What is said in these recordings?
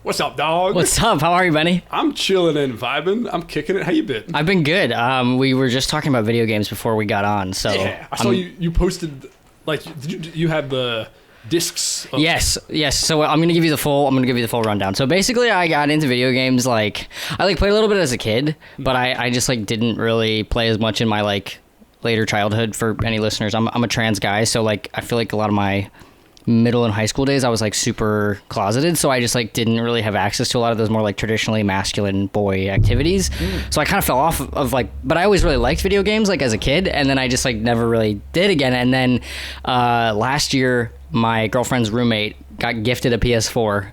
What's up, dog? What's up? How are you, Benny? I'm chilling and vibing. I'm kicking it. How you been? I've been good. We were just talking about video games before we got on, so... Yeah, I saw you posted, like, you had the discs of... Yes. So I'm gonna give you the full rundown. So basically, I got into video games, like, I played a little bit as a kid, but I just like didn't really play as much in my like later childhood. For any listeners, I'm a trans guy, so like I feel like a lot of my middle and high school days I was like super closeted, so I just like didn't really have access to a lot of those more like traditionally masculine boy activities. So I kind of fell off of like, but I always really liked video games like as a kid, and then I just like never really did again. And then last year my girlfriend's roommate got gifted a PS4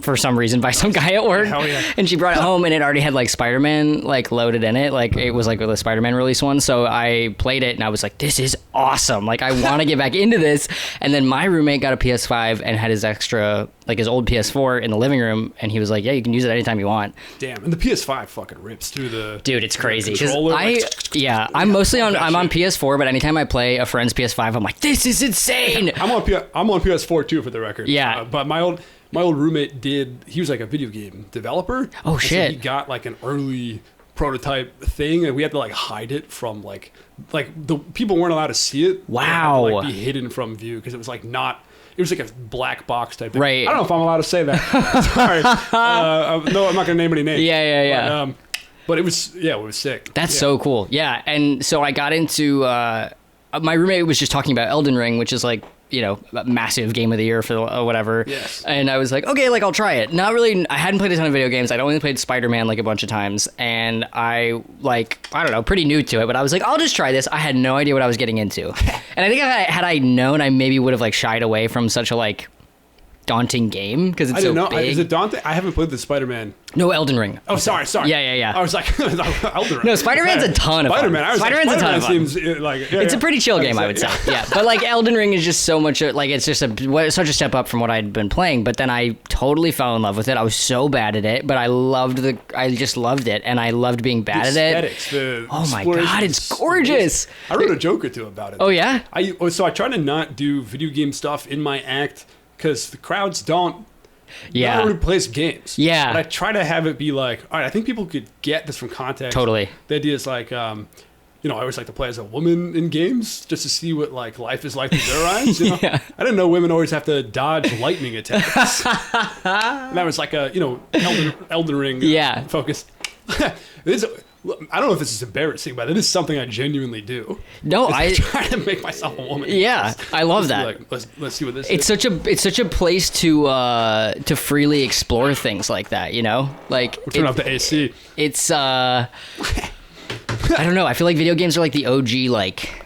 for some reason by some guy at work. Hell yeah. And she brought it home and it already had like Spider-Man like loaded in it. Like it was like the Spider-Man release one. So I played it and I was like, this is awesome. Like I want to get back into this. And then my roommate got a PS5 and had his extra, like his old PS4 in the living room. And he was like, yeah, you can use it anytime you want. Damn. And the PS5 fucking rips through the... Dude, it's crazy. Controller, I'm mostly on PS4, but anytime I play a friend's PS5, I'm like, this is insane. I'm on PS4 too, for the record. Yeah. But my old roommate he was like a video game developer. Oh, shit. So he got like an early prototype thing, and we had to like hide it from like the people weren't allowed to see it. Wow. It had to, like, be hidden from view because it was like not... It was like a black box type thing. Right. I don't know if I'm allowed to say that. Sorry. No, I'm not going to name any names. Yeah. But it was sick. That's so cool. Yeah. And so I got into... my roommate was just talking about Elden Ring, which is like, you know, a massive game of the year for whatever. Yes. And I was like, okay, like I'll try it. Not really. I hadn't played a ton of video games. I'd only played Spider-Man like a bunch of times, and I don't know, pretty new to it. But I was like, I'll just try this. I had no idea what I was getting into, and I think had I known, I maybe would have like shied away from such a like daunting game because it's so big. Is it daunting? I haven't played the Spider-Man. No, Elden Ring. Oh, sorry. Yeah. I was like, Elden Ring. No, Spider-Man's a ton of fun. Spider-Man's a ton of fun. Seems like it's a pretty chill game, I would say. Yeah, but like Elden Ring is just so much like it's just such a step up from what I'd been playing. But then I totally fell in love with it. I was so bad at it, but I just loved it, and I loved being bad at it. Oh my god, it's gorgeous! I wrote a joke or two about it. Oh yeah. I try to not do video game stuff in my act because the crowds don't. Yeah. Not everybody plays games. Yeah. But I try to have it be like, all right, I think people could get this from context. Totally. The idea is like, I always like to play as a woman in games just to see what like life is like through their eyes. You know? Yeah. I didn't know women always have to dodge lightning attacks. And that was like a, Elden Ring focus. I don't know if this is embarrassing, but it is something I genuinely do. No, I try to make myself a woman. Yeah, I love that. Like, let's see what this is. It's such a place to freely explore things like that, you know? Like we'll turn off the AC. It's I don't know. I feel like video games are like the OG, like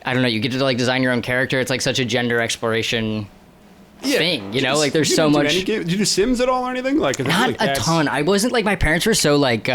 I don't know, you get to like design your own character. It's like such a gender exploration thing, you know? Like there's so much. Did you do Sims at all or anything? Like not a ton. I wasn't like, my parents were so like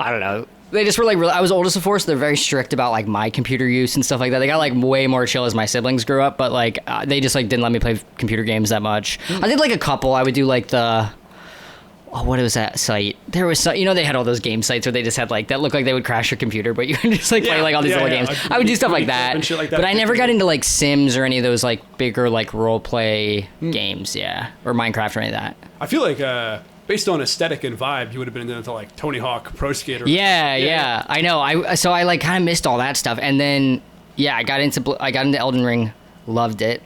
I don't know. They just were like, I was oldest of four, so they're very strict about like my computer use and stuff like that. They got like way more chill as my siblings grew up, but like they just like didn't let me play computer games that much. I did like a couple. I would do like what was that site? There was they had all those game sites where they just had like that looked like they would crash your computer, but you could just like play like all these little games. I would do stuff like that, but I never got into like Sims or any of those like bigger like role play games, or Minecraft or any of that. I feel like based on aesthetic and vibe, you would have been into like Tony Hawk Pro Skater. Yeah. I know. I like kind of missed all that stuff, and then I got into Elden Ring, loved it,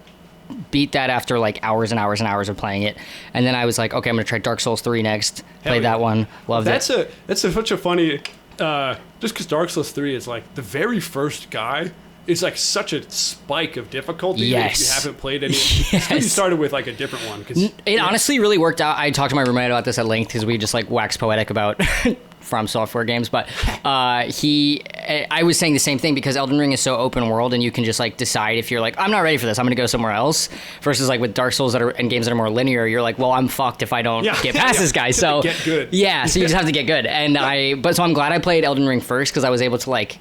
beat that after like hours and hours and hours of playing it, and then I was like, okay, I'm gonna try Dark Souls 3 next. Played that one, loved it. That's such a funny. Just because Dark Souls 3 is like the very first guy. It's like such a spike of difficulty if you haven't played any. Yes. You started with like a different one. It honestly really worked out. I talked to my roommate about this at length because we just like wax poetic about From Software games. But I was saying the same thing because Elden Ring is so open world and you can just like decide if you're like, I'm not ready for this, I'm going to go somewhere else. Versus like with Dark Souls and games that are more linear, you're like, well, I'm fucked if I don't get past this guy. So get good. Yeah, so you just have to get good. And so I'm glad I played Elden Ring first because I was able to like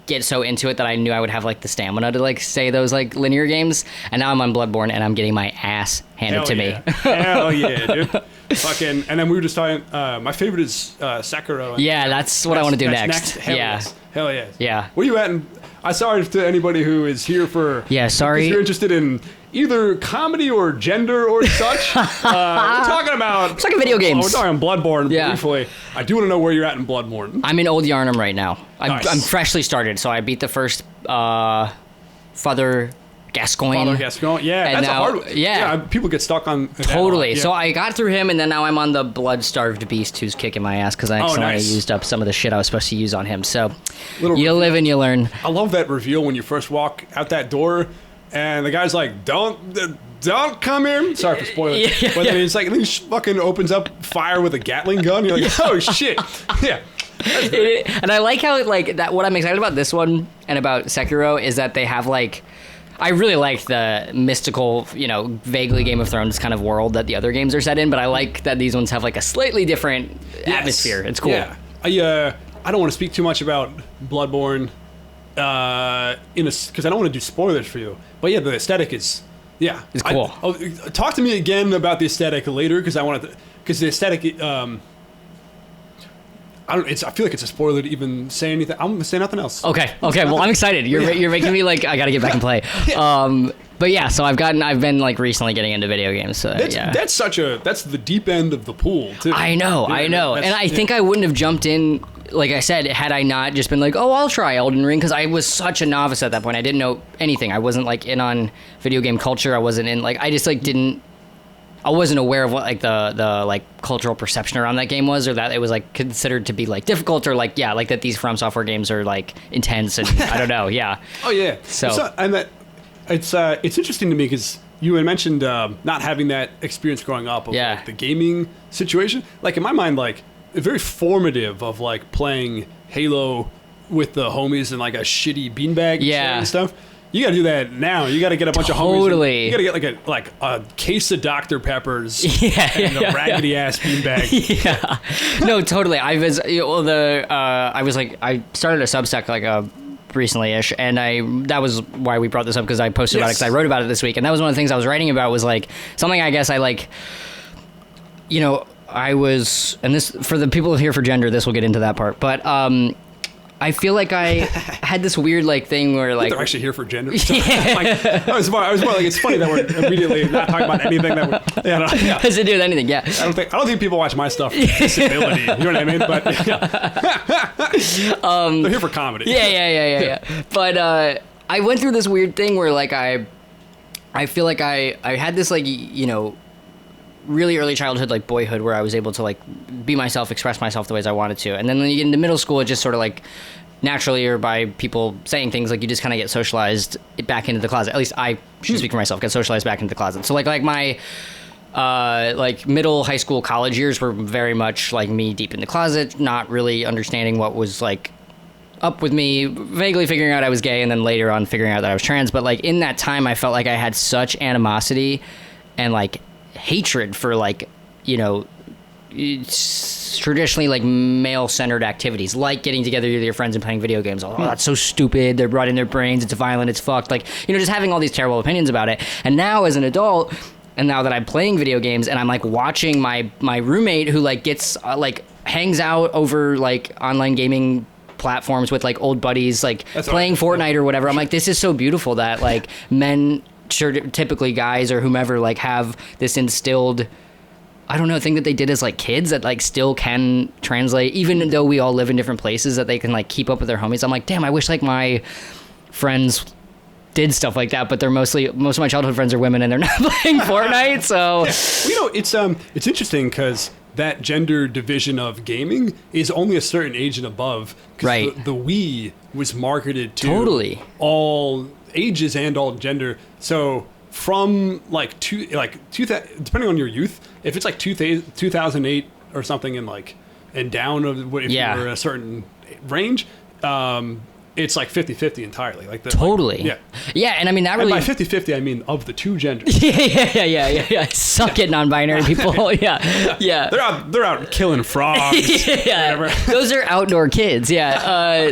get so into it that I knew I would have like the stamina to like say those like linear games, and now I'm on Bloodborne and I'm getting my ass handed to me. Hell yeah, dude. Fucking, and then we were just talking, my favorite is Sekiro. That's what I want to do next. Hell yeah. Yeah. Where you at? I'm sorry to anybody who is here for... Yeah, sorry. If you're interested in either comedy or gender or such. We're talking about... Let's talk about video games. We're talking Bloodborne briefly. I do want to know where you're at in Bloodborne. I'm in Old Yarnum right now. Nice. I'm freshly started, so I beat the first Father Gascoigne. Yeah, that's a hard one. Yeah, people get stuck on... Totally. So I got through him, and then now I'm on the Blood-Starved Beast who's kicking my ass because I accidentally used up some of the shit I was supposed to use on him. So you live and you learn. I love that reveal when you first walk out that door, and the guy's like, don't come here. Sorry for spoiling. But then it's like, he fucking opens up fire with a Gatling gun. You're like, oh, shit. Yeah. And I like how, like, that. What I'm excited about this one and about Sekiro is that they have, like... I really like the mystical, vaguely Game of Thrones kind of world that the other games are set in, but I like that these ones have, like, a slightly different atmosphere. It's cool. Yeah. I don't want to speak too much about Bloodborne because I don't want to do spoilers for you. But yeah, the aesthetic is... Yeah, it's cool. Talk to me again about the aesthetic later, because because the aesthetic. I feel like it's a spoiler to even say anything. I'm gonna say nothing else. Okay. Well, I'm excited. You're making me like I gotta get back and play. But yeah, so I've been like recently getting into video games. So that's the deep end of the pool too. I know, and I think I wouldn't have jumped in. Like I said, had I not just been like, oh, I'll try Elden Ring, because I was such a novice at that point. I didn't know anything. I wasn't like in on video game culture. I wasn't in I just like didn't. I wasn't aware of what like the like cultural perception around that game was, or that it was like considered to be like difficult, or like that these From Software games are like intense, and I don't know. Yeah. Oh yeah. So and that it's interesting to me because you had mentioned not having that experience growing up of like, the gaming situation. Like in my mind, like very formative of like playing Halo with the homies in like a shitty beanbag and stuff. You gotta do that now. You gotta get a bunch of homies. You gotta get like a case of Dr. Peppers and a raggedy ass beanbag. Yeah. No, totally. I started a Substack like recently-ish, and that was why we brought this up, because I posted about it, because I wrote about it this week, and that was one of the things I was writing about, was like something I guess I like, I was, and this, for the people here for gender, this will get into that part, but I feel like I had this weird like thing where like they're actually here for gender stuff. I was more like, it's funny that we're immediately not talking about anything that has to do with anything. Yeah, I don't think people watch my stuff for disability. You know what I mean? But they're here for comedy. Yeah. But I went through this weird thing where like I feel like I had this like really early childhood, like boyhood, where I was able to like be myself, express myself the ways I wanted to. And then when you get into middle school, it just sort of like naturally, or by people saying things, like you just kind of get socialized back into the closet. At least I should speak for myself, get socialized back into the closet. So like my like middle, high school, college years were very much like me deep in the closet, not really understanding what was like up with me, vaguely figuring out I was gay, and then later on figuring out that I was trans. But like in that time, I felt like I had such animosity and like hatred for like traditionally like male-centered activities, like getting together with your friends and playing video games. Oh, that's so stupid, they're rotting their brains, it's violent, it's fucked, like just having all these terrible opinions about it. And now as an adult, and now that I'm playing video games, and I'm like watching my roommate who like gets like hangs out over like online gaming platforms with like old buddies, like playing Fortnite or whatever, I'm like, this is so beautiful that like men, typically guys or whomever, like have this instilled, I don't know, thing that they did as like kids that like still can translate, even though we all live in different places, that they can like keep up with their homies. I'm like, damn, I wish like my friends did stuff like that, but most of my childhood friends are women and they're not playing Fortnite. So it's interesting because that gender division of gaming is only a certain age and above. Right. The Wii was marketed to all ages and all gender. So from like depending on your youth, if it's like 2008 or something and down of if you're a certain range, it's like 50-50 entirely. Like Yeah, and I mean that really. And by 50-50, I mean of the two genders. Yeah. Suck it, non-binary people. Yeah. They're out killing frogs. Those are outdoor kids. Yeah.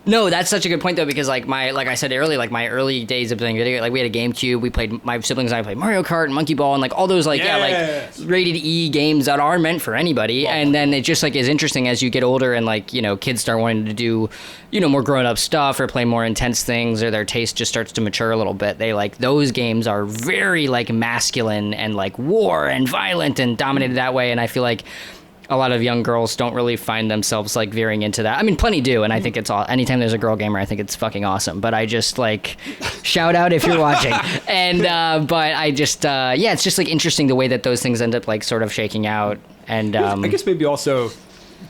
No, that's such a good point though, because like I said earlier, like my early days of playing video, like we had a GameCube, we played, my siblings and I played Mario Kart and Monkey Ball and like all those like like rated E games that are meant for anybody. And then it just like is interesting as you get older and like, you know, kids start wanting to do, you know, more grown up stuff or play more intense things, or their taste just starts to mature a little bit. They like, those games are very like masculine and like war and violent and dominated that way. And I feel like a lot of young girls don't really find themselves like veering into that. I mean, plenty do, and I think it's all. Anytime there's a girl gamer, I think it's fucking awesome. But I just like shout out if you're watching. And but I just it's just like interesting the way that those things end up like sort of shaking out. And I guess maybe also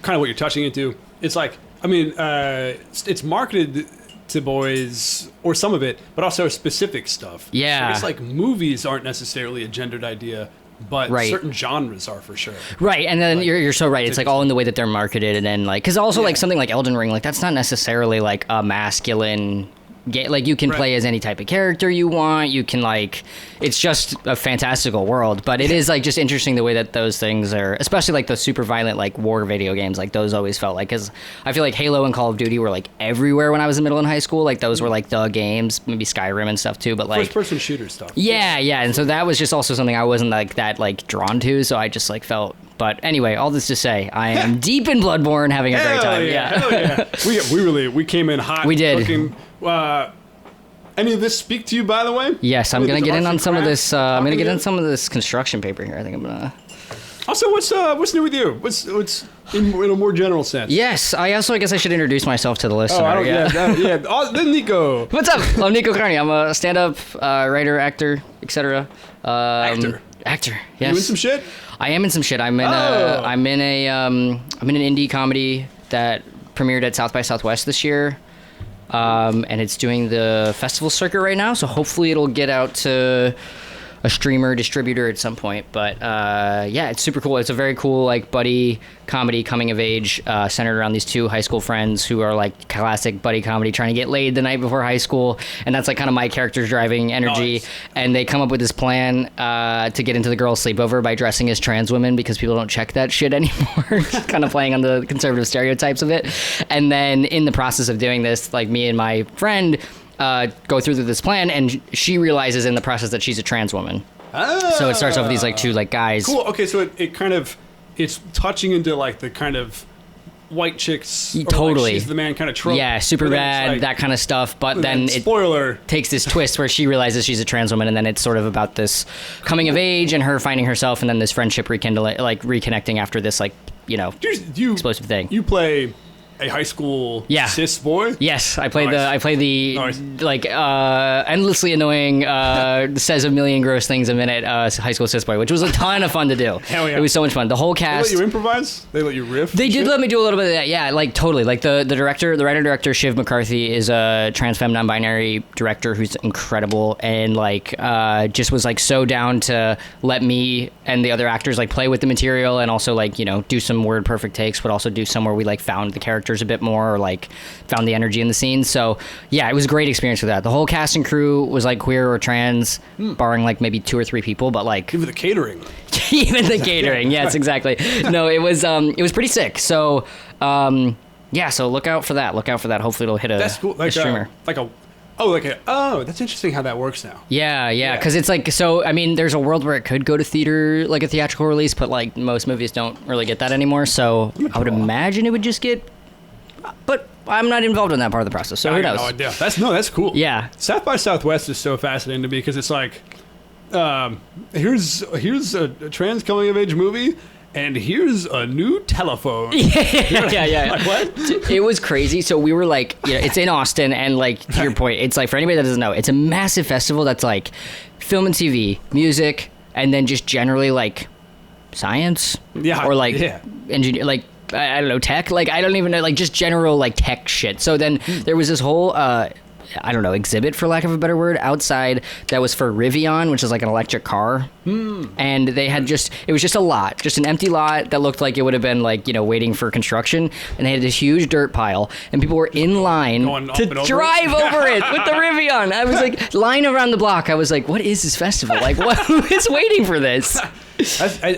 kind of what you're touching into. It's like, I mean, it's marketed to boys, or some of it, but also specific stuff. Yeah, so it's like movies aren't necessarily a gendered idea. But certain genres are for sure. Right, and then like, you're so right. It's like all in the way that they're marketed, and then like, because also like something like Elden Ring, like that's not necessarily like a masculine game. Like you can play as any type of character you want. You can like, it's just a fantastical world. But it is like just interesting the way that those things are, especially like the super violent like war video games. Like those always felt like, because I feel like Halo and Call of Duty were like everywhere when I was in middle and high school. Like those were like the games, maybe Skyrim and stuff too. But like first-person shooter stuff. Yeah, and so that was just also something I wasn't like that like drawn to. So I just like felt. But anyway, all this to say, I am deep in Bloodborne, having a great time. Hell yeah. We came in hot. We did. Looking, any of this speak to you, by the way? Yes, I'm gonna get in on some of this. I'm gonna get in some of this construction paper here. I think I'm gonna. Also, what's new with you? What's in a more general sense? Yes, I guess I should introduce myself to the listener. Then Nico. What's up? I'm Nico Carney. I'm a stand-up writer, actor, etc. Actor. Yes. You in some shit? I am in some shit. I'm in an indie comedy that premiered at South by Southwest this year. And it's doing the festival circuit right now, so hopefully it'll get out to a streamer distributor at some point. But it's super cool. It's a very cool like buddy comedy coming of age centered around these two high school friends who are like classic buddy comedy trying to get laid the night before high school, and that's like kind of my character's driving energy. Nice. And they come up with this plan to get into the girls' sleepover by dressing as trans women because people don't check that shit anymore. Kind of playing on the conservative stereotypes of it. And then in the process of doing this, like me and my friend go through this plan, and she realizes in the process that she's a trans woman. So it starts off with these like two like guys. Cool. Okay, so it kind of, it's touching into like the kind of white chicks. Totally. Like she's the man kind of trope. Yeah, super bad, like, that kind of stuff. But then spoiler takes this twist where she realizes she's a trans woman, and then it's sort of about this coming of age and her finding herself, and then this friendship reconnecting after this like explosive thing. You play a high school cis boy? Yes, I played like endlessly annoying says a million gross things a minute high school cis boy, which was a ton of fun to do. Hell yeah. It was so much fun. The whole cast. They let you improvise? They let you riff? They did let me do a little bit of that. Yeah, like totally. Like the writer-director Shiv McCarthy is a trans femme non-binary director who's incredible, and like just was like so down to let me and the other actors like play with the material, and also like, you know, do some word perfect takes, but also do some where we like found the characters a bit more, or like found the energy in the scene. So yeah, it was a great experience with that. The whole cast and crew was like queer or trans, barring like maybe 2 or 3 people, but like even the catering. Even the catering, yes, exactly. No, it was pretty sick. So so look out for that. Hopefully it'll hit that's cool. A streamer. That's interesting how that works now. Yeah, because it's like, so I mean, there's a world where it could go to theater, like a theatrical release, but like most movies don't really get that anymore. So I would imagine it would just get. But I'm not involved in that part of the process, so who knows? No idea. That's cool. Yeah. South by Southwest is so fascinating to me because it's like, here's a trans coming of age movie, and here's a new telephone. Yeah. Like, what? It was crazy. So we were like, it's in Austin, and like to your point, it's like, for anybody that doesn't know, it's a massive festival that's like film and TV, music, and then just generally like science, or like engineer, like. I don't know, tech, like I don't even know, like just general like tech shit. So then there was this whole exhibit, for lack of a better word, outside that was for Rivian, which is like an electric car. And they had it was just a lot, just an empty lot that looked like it would have been like, waiting for construction. And they had this huge dirt pile, and people were in line to drive over it with the Rivian. I was like, line around the block. I was like, what is this festival? Like, who is waiting for this?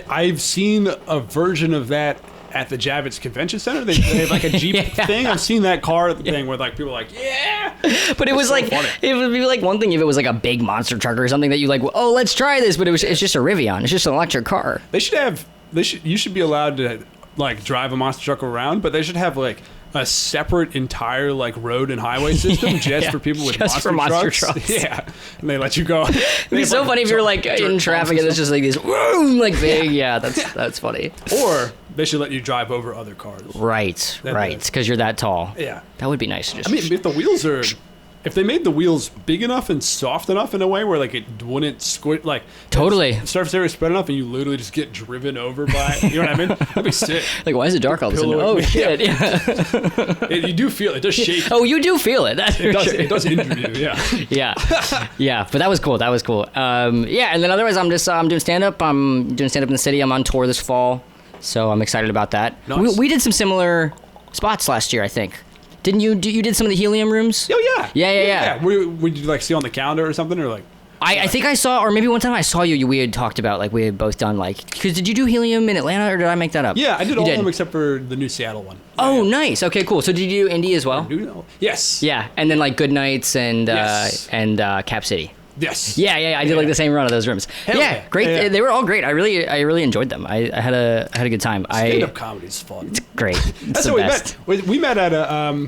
I've seen a version of that at the Javits Convention Center. They have like a Jeep thing. I've seen that car thing where like people are like, yeah. But it was so like, funny. It would be like one thing if it was like a big monster truck or something that you like, oh, let's try this. But it's just a Rivian. It's just an electric car. You should be allowed to like drive a monster truck around, but they should have like a separate entire like road and highway system just for people with monster trucks. Yeah, and they let you go. It'd be so funny if you're like in traffic and it's just like these like big. Yeah, that's funny. Or they should let you drive over other cars. Right, because you're that tall. Yeah, that would be nice. I mean, if the wheels are. If they made the wheels big enough and soft enough in a way where like it wouldn't squirt, like totally surface area spread enough and you literally just get driven over by, you know what I mean? That'd be sick. Like, why is it dark all of a sudden? Oh shit! Yeah. You do feel it. It does shake. Oh, you do feel it. That's it does. Sure. It does injure you. Yeah. Yeah. But that was cool. Yeah, and then otherwise, I'm doing stand up. I'm doing stand up in the city. I'm on tour this fall, so I'm excited about that. Nice. We did some similar spots last year, I think. Didn't you? You did some of the helium rooms? Oh yeah. Yeah. Would you like see on the calendar or something, or like? I think I saw, or maybe one time I saw you. We had talked about like we had both done like. Because did you do helium in Atlanta, or did I make that up? Yeah, I did all of them except for the new Seattle one. Oh, nice. Okay, cool. So did you do Indy as well? Yes. Yeah, and then like Good Nights and Cap City. Yes. Yeah. I did like the same run of those rooms. Yeah, great. Yeah. They were all great. I really enjoyed them. I had a good time. Stand-up comedy is fun. It's great. That's how we met. We met at a.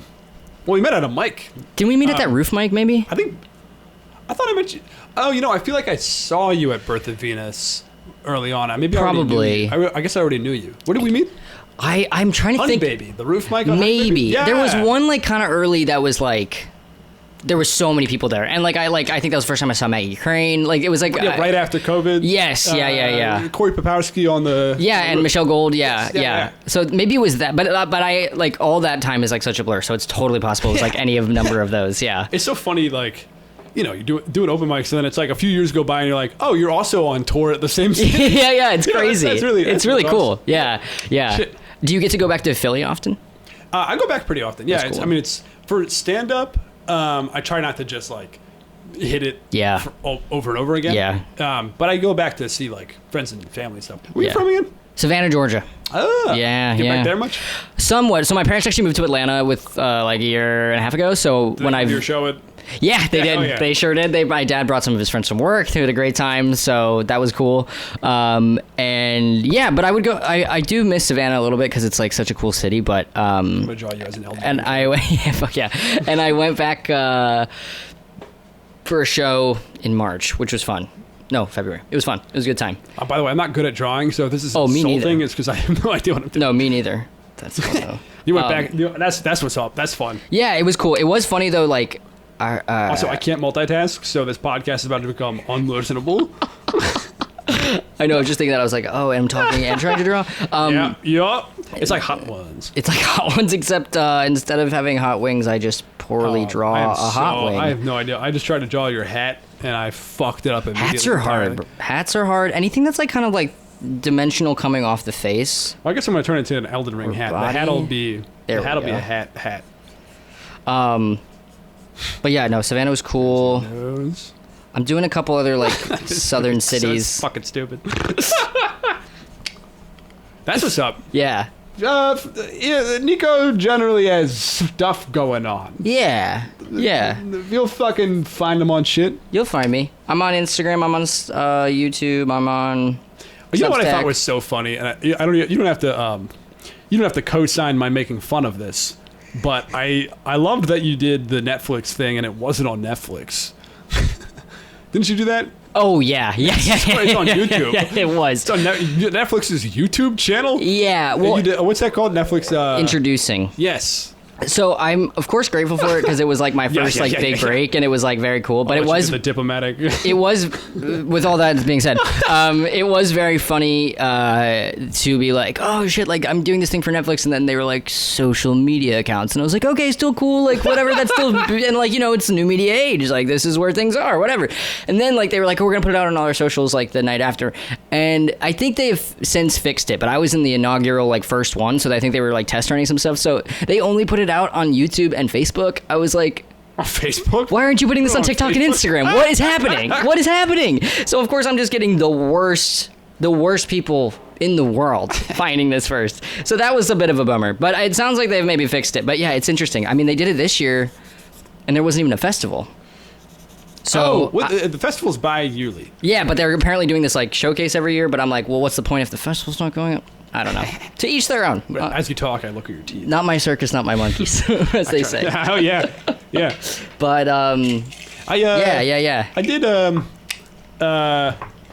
Well, we met at a mic. Didn't we meet at that roof mic, maybe? I thought I met you. Oh, I feel like I saw you at Birth of Venus early on. Probably. I guess I already knew you. Where did we meet? I'm trying to think. Honey Baby, the roof mic. Maybe. Yeah. There was one like kind of early that was like. There was so many people there, and I think that was the first time I saw Maggie Crane. Like it was like right after COVID. Yes, yeah. Corey Popowski on the and Michelle Gold. Yeah. So maybe it was that, but I like all that time is like such a blur. So it's totally possible. It's like any of a number of those. Yeah. It's so funny, like. You do an open mic, so then it's like a few years go by, and you're like, oh, you're also on tour at the same time. yeah. It's crazy. It's really cool. Awesome. Yeah. Shit. Do you get to go back to Philly often? I go back pretty often. Yeah. Cool. It's for stand up. I try not to just like hit it over and over again. Yeah. But I go back to see like friends and family and stuff. Where are you from again? Savannah, Georgia. Oh. Yeah. Get back there much? Somewhat. So my parents actually moved to Atlanta with like a year and a half ago. So did they do your show at? Yeah, they did. Oh, yeah. They sure did. My dad brought some of his friends from work. They had a great time, so that was cool. And yeah, but I would go. I do miss Savannah a little bit because it's like such a cool city. But I'm gonna draw you as an Elden Ring. And and I went back for a show in March, which was fun. No, February. It was fun. It was a good time. By the way, I'm not good at drawing, so if this is insulting, it's because I have no idea what I'm doing. No, me neither. That's fun though. You went back. That's what's up. That's fun. Yeah, it was cool. It was funny though. Like. Also, I can't multitask, so this podcast is about to become unlistenable. I know. I was just thinking that. I was like, oh, I'm talking and trying to draw. Yeah. It's like Hot Ones. It's like Hot Ones, except instead of having hot wings, I just poorly draw a hot wing. I have no idea. I just tried to draw your hat, and I fucked it up immediately. Hats are hard. Hats are hard. Anything that's like kind of like dimensional coming off the face. Well, I guess I'm gonna turn it into an Elden Ring hat. Body. The hat'll be a hat. But yeah, no, Savannah was cool. Nose. I'm doing a couple other like southern cities. So fucking stupid. That's what's up. Yeah. Nico generally has stuff going on. Yeah. You'll fucking find him on shit. You'll find me. I'm on Instagram. I'm on YouTube. I'm on. You know what I thought was so funny, and you don't have to co-sign my making fun of this. But I loved that you did the Netflix thing and it wasn't on Netflix. Didn't you do that? Oh, yeah. It's on YouTube. Yeah, it was. It's on Netflix's YouTube channel? Yeah. Well, what's that called? Netflix? Introducing. Yes. So I'm, of course, grateful for it because it was like my first big break and it was like very cool. But it was the diplomatic. It was, with all that being said, it was very funny to be like, oh shit, like I'm doing this thing for Netflix, and then they were like social media accounts, and I was like, okay, still cool, like whatever, that's still, and like it's the new media age, like this is where things are, whatever. And then like they were like, oh, we're gonna put it out on all our socials like the night after, and I think they've since fixed it, but I was in the inaugural like first one, so I think they were like test running some stuff, so they only put it out on YouTube and Facebook. I was like, on Facebook? Why aren't you putting this on TikTok and Instagram? What is happening? So of course I'm just getting the worst the worst people in the world finding this first. So that was a bit of a bummer. But it sounds like they've maybe fixed it. But yeah, it's interesting. I mean, they did it this year, and there wasn't even a festival. So the festival's bi-yearly. Yeah, but they're apparently doing this like showcase every year. But I'm like, well, what's the point if the festival's not going up? I don't know. To each their own. As you talk, I look at your teeth. Not my circus, not my monkeys, as they say. Oh yeah. But I did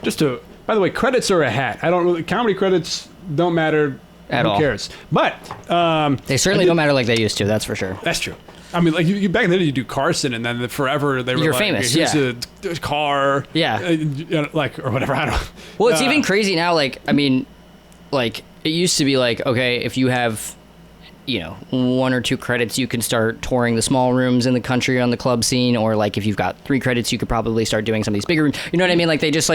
just to. By the way, credits are a hat. I don't really. Comedy credits don't matter at all. Who cares? But they certainly don't matter like they used to. That's for sure. That's true. I mean, like you back then, you do Carson, and then forever they were You're like, famous. Here's yeah. a car. Yeah. Like or whatever. I don't know. Well, it's even crazy now. Like, I mean, like it used to be like, okay, if you have, 1 or 2 credits, you can start touring the small rooms in the country on the club scene, or like if you've got 3 credits, you could probably start doing some of these bigger rooms. You know what I mean? Like it just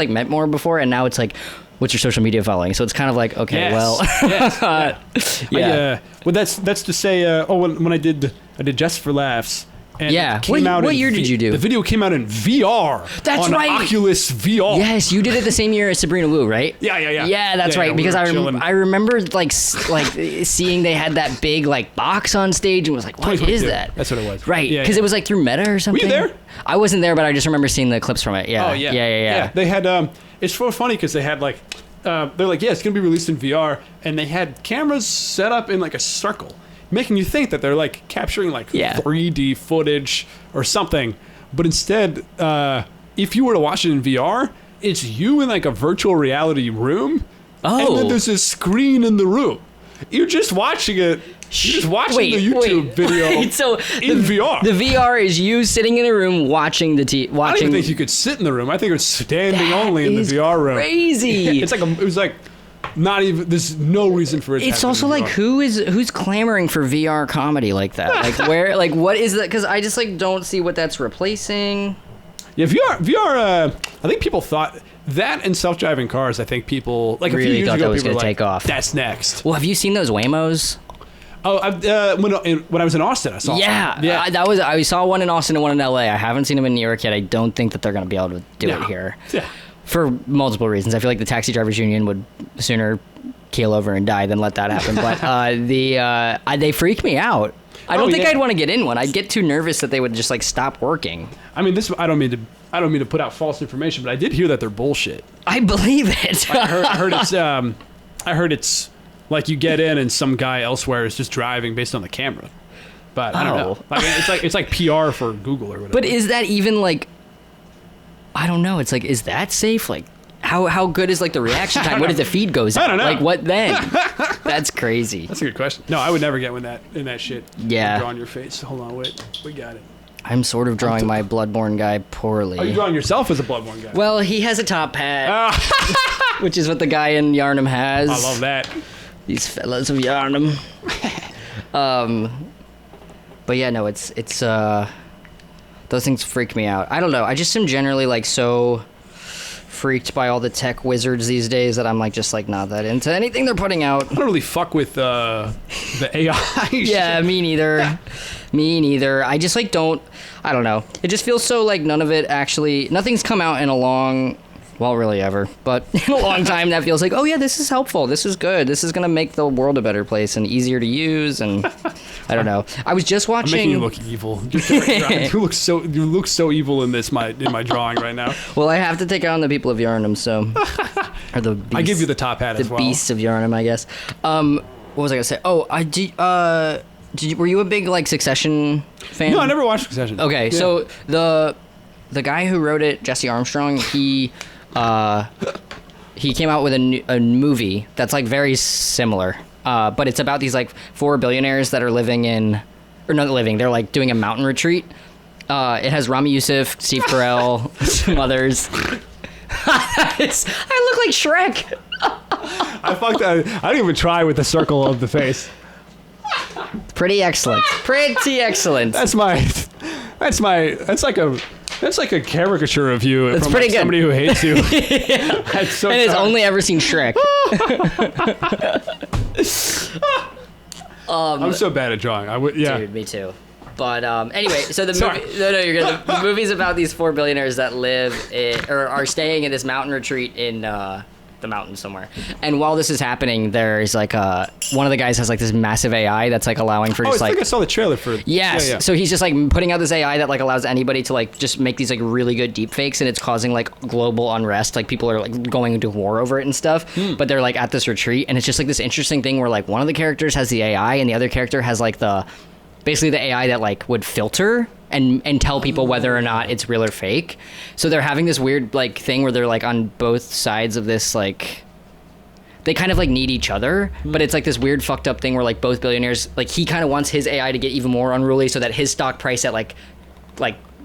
meant more before, and now it's like, what's your social media following? So it's kind of like, okay, yes. Yeah. Well, that's to say. When I did Just for Laughs. And yeah. What year did you do? The video came out in VR. That's on right. Oculus VR. Yes, you did it the same year as Sabrina Wu, right? Yeah. Yeah, that's right. Because I remember like seeing they had that big like box on stage and was like, what is that? That's what it was. Right. Because it was like through Meta or something. Were you there? I wasn't there, but I just remember seeing the clips from it. Yeah. Oh yeah. Yeah. They had it's so funny because they had like they're like, yeah, it's gonna be released in VR, and they had cameras set up in like a circle, making you think that they're like capturing like 3D footage or something. But instead, if you were to watch it in VR, it's you in like a virtual reality room. Oh. And then there's a screen in the room. You're just watching it. You're just watching the YouTube video so in VR. The VR is you sitting in a room watching the TV. I don't even think you could sit in the room. I think it's standing only in the VR room. Crazy. It's like it was like not even. There's no reason for it. It's also like who's clamoring for VR comedy like that? Like where? Like what is that? Because I just like don't see what that's replacing. Yeah, VR. I think people thought that and self-driving cars. I think people like really a few years thought ago that was people going were to like, take off. That's next. Well, have you seen those Waymos? Oh, when I was in Austin, I saw. Yeah, yeah. I saw one in Austin and one in LA. I haven't seen them in New York yet. I don't think that they're going to be able to do it here. Yeah. For multiple reasons. I feel like the taxi drivers union would sooner keel over and die than let that happen. But they freak me out. I don't think I'd want to get in one. I'd get too nervous that they would just like stop working. I mean, I don't mean to put out false information, but I did hear that they're bullshit. I believe it. I heard it's like you get in and some guy elsewhere is just driving based on the camera. But I don't know. I mean, it's like PR for Google or whatever. But is that even like? I don't know. It's like, is that safe? Like, how good is like the reaction time? What if the feed goes out? I don't know. Like, what then? That's crazy. That's a good question. No, I would never get in that shit. Yeah. Draw on your face. Hold on, wait. We got it. I'm sort of drawing my Bloodborne guy poorly. Are you drawing yourself as a Bloodborne guy? Well, he has a top hat, which is what the guy in Yarnum has. I love that. These fellas of Yarnum. But yeah, no, it's those things freak me out. I don't know. I just am generally like so freaked by all the tech wizards these days that I'm like just like not that into anything they're putting out. I don't really fuck with the AI. Yeah, me neither. Me neither. I just like don't. I don't know. It just feels so like nothing's come out in a long. Well, really ever, but in a long time that feels like, oh yeah, this is helpful. This is good. This is gonna make the world a better place and easier to use. And I don't know. I was just watching. I'm making you look evil. You look so evil in my drawing right now. Well, I have to take on the people of Yarnum, so or the beasts, I give you the top hat as well. The beasts of Yarnum, I guess. What was I gonna say? Oh, were you a big like Succession fan? No, I never watched Succession. Okay, yeah. So the guy who wrote it, Jesse Armstrong, he came out with a movie that's like very similar, but it's about these like 4 billionaires that are they're like doing a mountain retreat. It has Rami Youssef, Steve Carell, some others. I look like Shrek. I fucked that. I didn't even try with the circle of the face. Pretty excellent. Pretty excellent. That's like a caricature of you. It's from pretty good. Somebody who hates you. Yeah. And has only ever seen Shrek. I'm so bad at drawing. Dude, me too. But anyway, so the movie. No, you're good. The movie's about these 4 billionaires that live or are staying in this mountain retreat in the mountains somewhere. And while this is happening, there's like one of the guys has like this massive AI that's like allowing for just I like think I saw the trailer for it. Yes. Yeah. So he's just like putting out this AI that like allows anybody to like just make these like really good deep fakes, and it's causing like global unrest. Like people are like going into war over it and stuff. But they're like at this retreat, and it's just like this interesting thing where like one of the characters has the AI and the other character has like basically the AI that like would filter and tell people whether or not it's real or fake. So they're having this weird like thing where they're like on both sides of this, like they kind of like need each other, but it's like this weird fucked up thing where like both billionaires, like he kind of wants his AI to get even more unruly so that his stock price at like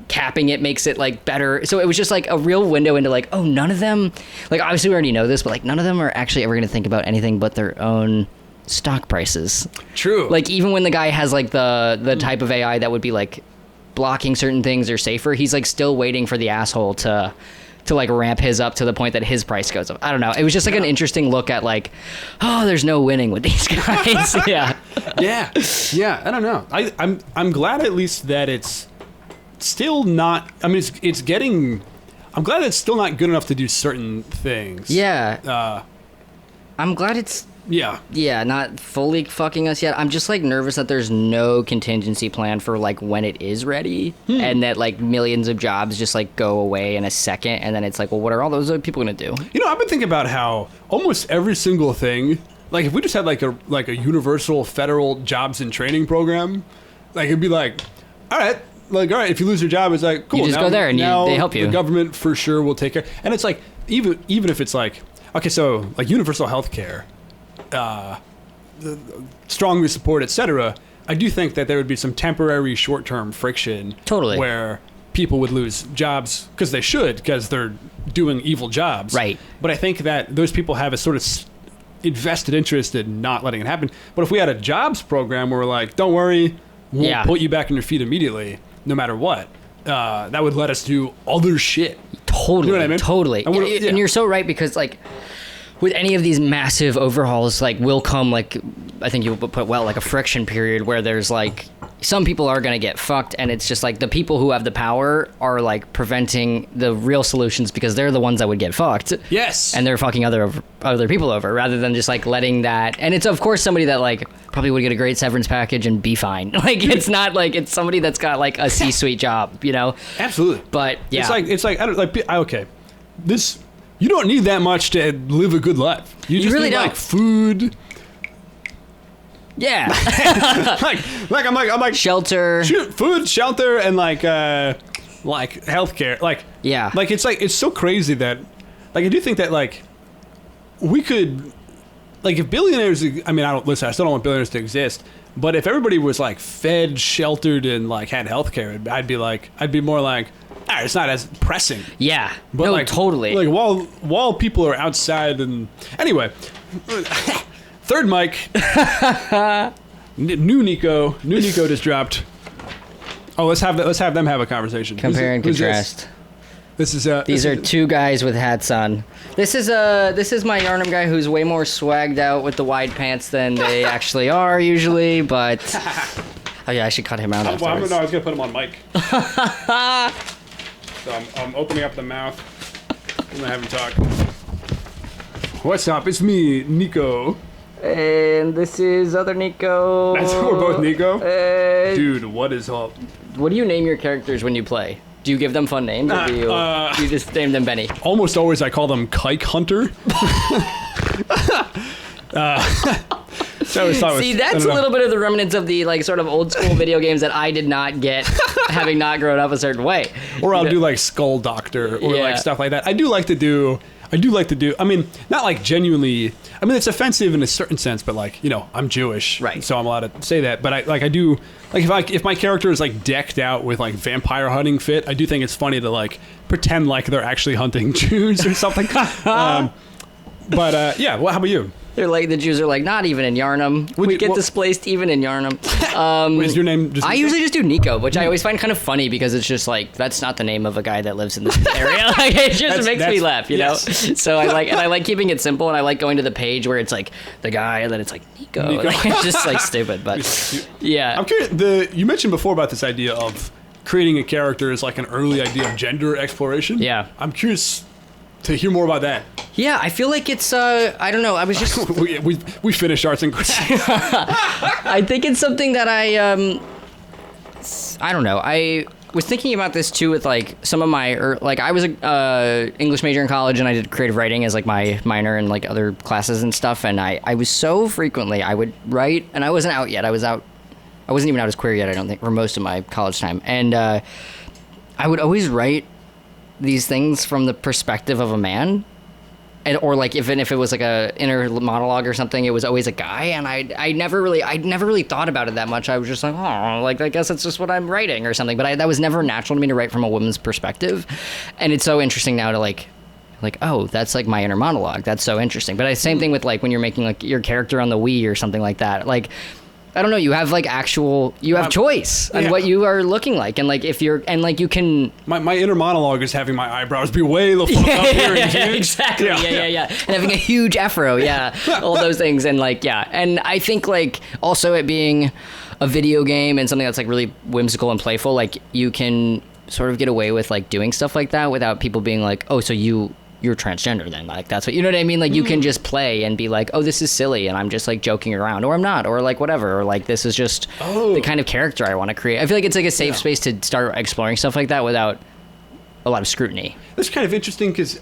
capping it makes it like better. So it was just like a real window into like, oh, none of them, like obviously we already know this, but like none of them are actually ever going to think about anything but their own stock prices. True. Like even when the guy has like the type of AI that would be like blocking certain things or safer, he's like still waiting for the asshole to like ramp his up to the point that his price goes up. I don't know. It was just like an interesting look at like, oh, there's no winning with these guys. Yeah. Yeah. I don't know. I'm glad at least that it's still not. I mean, it's getting. I'm glad it's still not good enough to do certain things. Yeah. I'm glad it's. Yeah, not fully fucking us yet. I'm just like nervous that there's no contingency plan for like when it is ready, and that like millions of jobs just like go away in a second, and then it's like, well, what are all those other people gonna do? You know, I've been thinking about how almost every single thing, like if we just had like a universal federal jobs and training program, like it'd be like, all right, if you lose your job, it's like cool. You just go there and they help you. The government for sure will take care. And it's like even if it's like okay, so like universal health care. Strongly support, etc. I do think that there would be some temporary short-term friction. Totally. Where people would lose jobs because they're doing evil jobs. Right. But I think that those people have a sort of invested interest in not letting it happen. But if we had a jobs program where we're like, don't worry, we'll put you back on your feet immediately, no matter what, that would let us do other shit. Totally. You know what I mean? Totally. And you're so right because like, with any of these massive overhauls, like will come like, I think you put well, like a friction period where there's like, some people are going to get fucked, and it's just like the people who have the power are like preventing the real solutions because they're the ones that would get fucked. Yes. And they're fucking other people over rather than just like letting that. And it's of course somebody that like probably would get a great severance package and be fine. Like it's not like it's somebody that's got like a C-suite job, you know? Absolutely. But yeah. It's like I don't like okay. This you don't need that much to live a good life. You just really need don't. like food. Yeah. I'm like shelter, food, shelter, and like healthcare. Like yeah. Like it's so crazy that like I do think that like we could like if billionaires. I mean I still don't want billionaires to exist. But if everybody was like fed, sheltered, and like had healthcare, I'd be more like. It's not as pressing. Yeah. But no, like, totally. Like while people are outside and anyway, third mic. New Nico just dropped. Oh, let's have them have a conversation. Compare and contrast. This is these are two guys with hats on. This is my Yarnum guy who's way more swagged out with the wide pants than they actually are usually, but oh yeah, I should cut him out. I was gonna put him on mic. So I'm opening up the mouth. I'm gonna have him talk. What's up? It's me, Nico. And this is other Nico. We're both Nico? Dude, what is up? What do you name your characters when you play? Do you give them fun names, or do you just name them Benny? Almost always I call them Kike Hunter. See, that's a little bit of the remnants of the like sort of old school video games that I did not get, having not grown up a certain way. Or I'll do like Skull Doctor or like stuff like that. I do like to do. I mean, not like genuinely. I mean, it's offensive in a certain sense, but like I'm Jewish, right? So I'm allowed to say that. But I do like if my character is like decked out with like vampire hunting fit, I do think it's funny to like pretend like they're actually hunting Jews or something. But yeah, well, how about you? They're like the Jews are like not even in Yarnum. We get displaced even in Yarnum. Is your name? I usually just do Nico, which I always find kind of funny because it's just like that's not the name of a guy that lives in this area. Like it just makes me laugh, you know. So I like keeping it simple, and I like going to the page where it's like the guy, and then it's like Nico. Like, it's just like stupid, but yeah. I'm curious. You mentioned before about this idea of creating a character as like an early idea of gender exploration. Yeah. I'm curious. to hear more about that. Yeah, I feel like it's, I don't know, I was just... we finished arts and crafts. I think it's something that I don't know, I was thinking about this too with like some of my, like I was a English major in college and I did creative writing as like my minor and like other classes and stuff, and I was so frequently, I would write, and I wasn't out yet, I wasn't even out as queer yet, I don't think, for most of my college time, and I would always write these things from the perspective of a man. Or like even if it was like a inner monologue or something, it was always a guy, and I never really thought about it that much. I was just like, oh, like I guess it's just what I'm writing or something. But that was never natural to me to write from a woman's perspective, and it's so interesting now to like, oh, that's like my inner monologue. That's so interesting. But same thing with like when you're making like your character on the Wii or something like that, like. I don't know, you have like you have choice on what you are looking like, and like if you're, and like you can... My inner monologue is having my eyebrows be way the fuck up here. Exactly, yeah. And having a huge afro, all those things, and like, and I think like also it being a video game and something that's like really whimsical and playful, like you can sort of get away with like doing stuff like that without people being like, oh, so you're transgender then, like that's what, you know what I mean, like you can just play and be like, oh, this is silly and I'm just like joking around, or I'm not, or like whatever, or like this is just the kind of character I want to create. I feel like it's like a safe space to start exploring stuff like that without a lot of scrutiny. That's kind of interesting because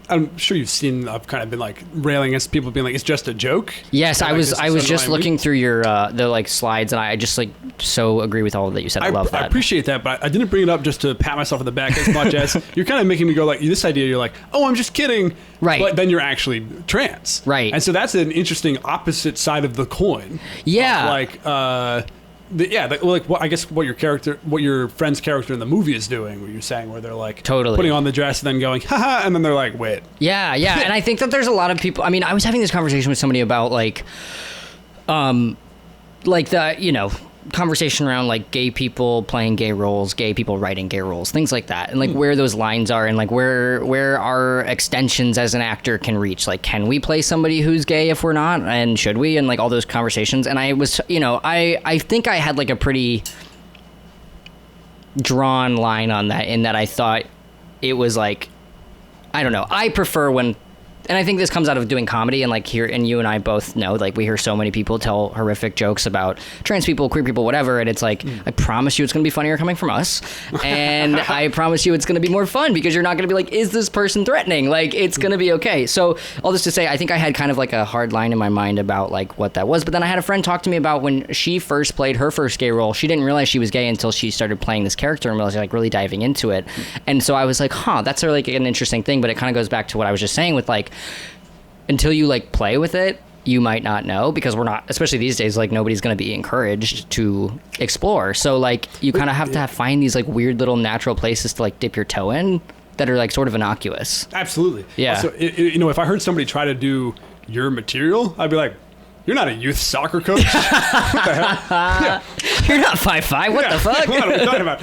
I'm sure you've seen, I've kind of been like railing against people being like, it's just a joke. Yes, I was just looking through your the like slides, and I just like so agree with all that you said. I love that. I appreciate that, but I didn't bring it up just to pat myself on the back as much as you're kind of making me go like, this idea, you're like, oh, I'm just kidding. Right. But then you're actually trans. Right. And so that's an interesting opposite side of the coin. Yeah. Like, what your friend's character in the movie is doing, what you're saying, where they're like putting on the dress and then going, haha, and then they're like, wait. Yeah. And I think that there's a lot of people, I mean, I was having this conversation with somebody about like the, you know, conversation around like gay people playing gay roles, gay people writing gay roles, things like that, and like where those lines are, and like where our extensions as an actor can reach. Like, can we play somebody who's gay if we're not, and should we, and like all those conversations. And I was, you know, I think I had like a pretty drawn line on that, in that I thought it was like, I don't know, I prefer when, and I think this comes out of doing comedy, and like here, and you and I both know, like we hear so many people tell horrific jokes about trans people, queer people, whatever, and it's like, I promise you it's going to be funnier coming from us, and I promise you it's going to be more fun because you're not going to be like, is this person threatening? Like, it's going to be okay. So all this to say, I think I had kind of like a hard line in my mind about like what that was, but then I had a friend talk to me about when she first played her first gay role, she didn't realize she was gay until she started playing this character and realized like really diving into it. And so I was like, that's like an interesting thing, but it kind of goes back to what I was just saying with like, until you like play with it, you might not know, because we're not, especially these days, like nobody's going to be encouraged to explore. So like you kind of have to find these like weird little natural places to like dip your toe in that are like sort of innocuous. Absolutely. Yeah. So you know, if I heard somebody try to do your material, I'd be like, you're not a youth soccer coach. What the hell? Yeah. You're not 5'5". What the fuck? What are we talking about?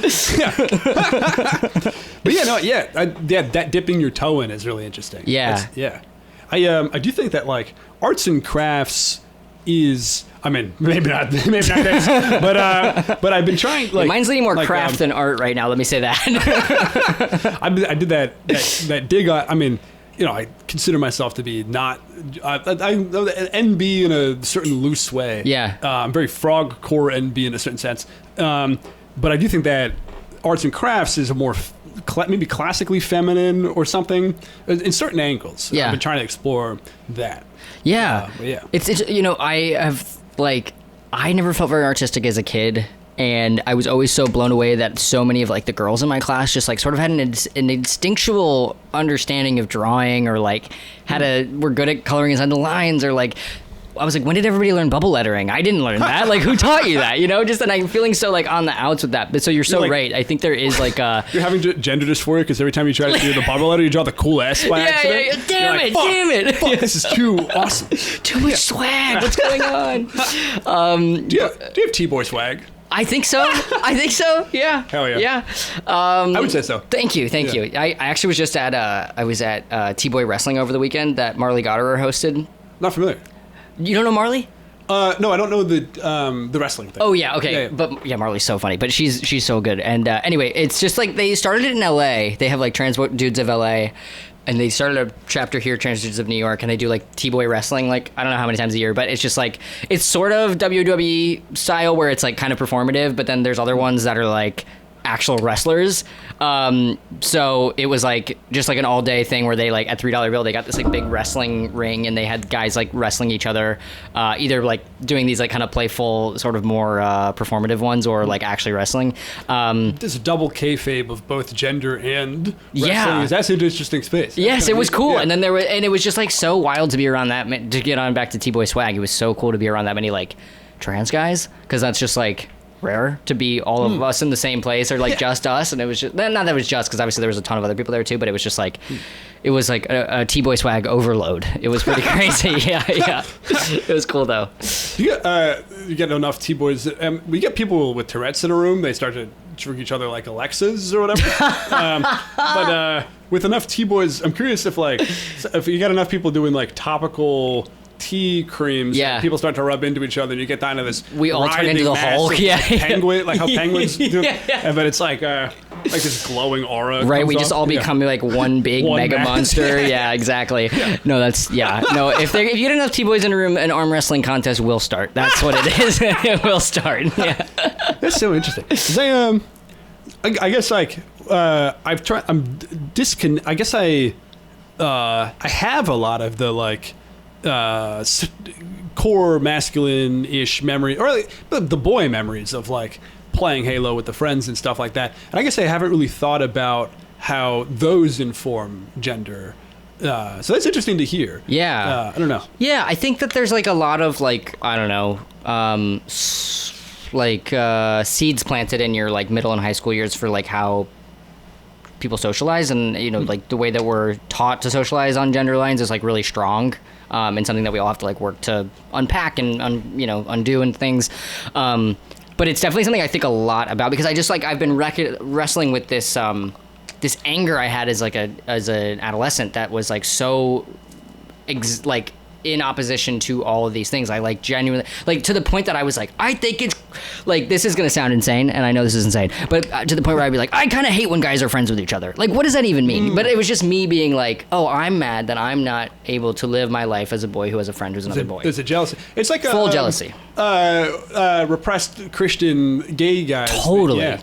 Yeah. But that dipping your toe in is really interesting. Yeah. I do think that like arts and crafts is, I mean, maybe not this, but I've been trying. Like, mine's leaning more craft than art right now. Let me say that. I did that dig. I mean, you know, I consider myself to be not NB in a certain loose way. Yeah. I'm very frog core NB in a certain sense. But I do think that arts and crafts is a more maybe classically feminine or something in certain angles. Yeah. I've been trying to explore that. Yeah. Yeah. It's, you know, I have like, I never felt very artistic as a kid. And I was always so blown away that so many of like the girls in my class just like sort of had an instinctual understanding of drawing, or like were good at coloring inside the lines, or like, I was like, when did everybody learn bubble lettering? I didn't learn that. Like, who taught you that? You know, just, and I'm feeling so like on the outs with that. But so you're so right. I think there is like you're having gender dysphoria because every time you try to do the bubble letter, you draw the cool S by accident. Yeah. Damn it. Fuck, this is too awesome. Too much swag. What's going on? Do you have T-boy swag? I think so. Yeah. Hell yeah. Yeah. I would say so. Thank you. I actually was just at T-boy wrestling over the weekend that Marley Goddard hosted. Not familiar. You don't know Marley? No, I don't know the wrestling thing. Oh yeah, okay. Yeah. But yeah, Marley's so funny, but she's so good. And anyway, it's just like they started it in LA. They have like trans dudes of LA, and they started a chapter here, Transducers of New York, and they do like T-boy wrestling, like I don't know how many times a year, but it's just like it's sort of WWE style where it's like kind of performative, but then there's other ones that are like actual wrestlers. So it was like just like an all day thing where they like at $3 bill they got this like big wrestling ring and they had guys like wrestling each other, either like doing these like kind of playful sort of more performative ones or like actually wrestling. This double kayfabe of both gender and wrestling that's an interesting space. Yes, it was cool. And then it was just like so wild to be around that, to get on back to T-boy swag. It was so cool to be around that many like trans guys, because that's just like rare to be all of us in the same place, or like just us. And it was just, not that it was just, because obviously there was a ton of other people there too, but it was just like it was like a T-boy swag overload. It was pretty crazy. yeah It was cool though. You get enough T-boys, we get people with Tourettes in a room, they start to drink each other like Alexas or whatever. But with enough T-boys, I'm curious if you got enough people doing like topical tea creams, people start to rub into each other and you get down to this we all turn into the Hulk, penguin, like how penguins do, but it's like this glowing aura, right? We just all become like one big mega monster. Exactly. No, that's no, if you get enough T-boys in a room, an arm wrestling contest will start. That's what it is. It will start. That's so interesting. I guess like I've tried, I guess I have a lot of the like core masculine-ish memory, or like, the boy memories of like playing Halo with the friends and stuff like that. And I guess I haven't really thought about how those inform gender. So that's interesting to hear. I don't know. I think that there's like a lot of like, I don't know, seeds planted in your like middle and high school years for like how people socialize, and you know, like the way that we're taught to socialize on gender lines is like really strong. And something that we all have to like work to unpack and undo and things. But it's definitely something I think a lot about, because I just like I've been wrestling with this this anger I had as an adolescent that was like so in opposition to all of these things. I like genuinely, like to the point that I was like, I think it's like, this is gonna sound insane, and I know this is insane, but to the point where I'd be like, I kind of hate when guys are friends with each other. Like, what does that even mean? But it was just me being like, oh, I'm mad that I'm not able to live my life as a boy who has a friend who's another boy. There's a jealousy. It's like full jealousy. Repressed Christian gay guys. Totally. By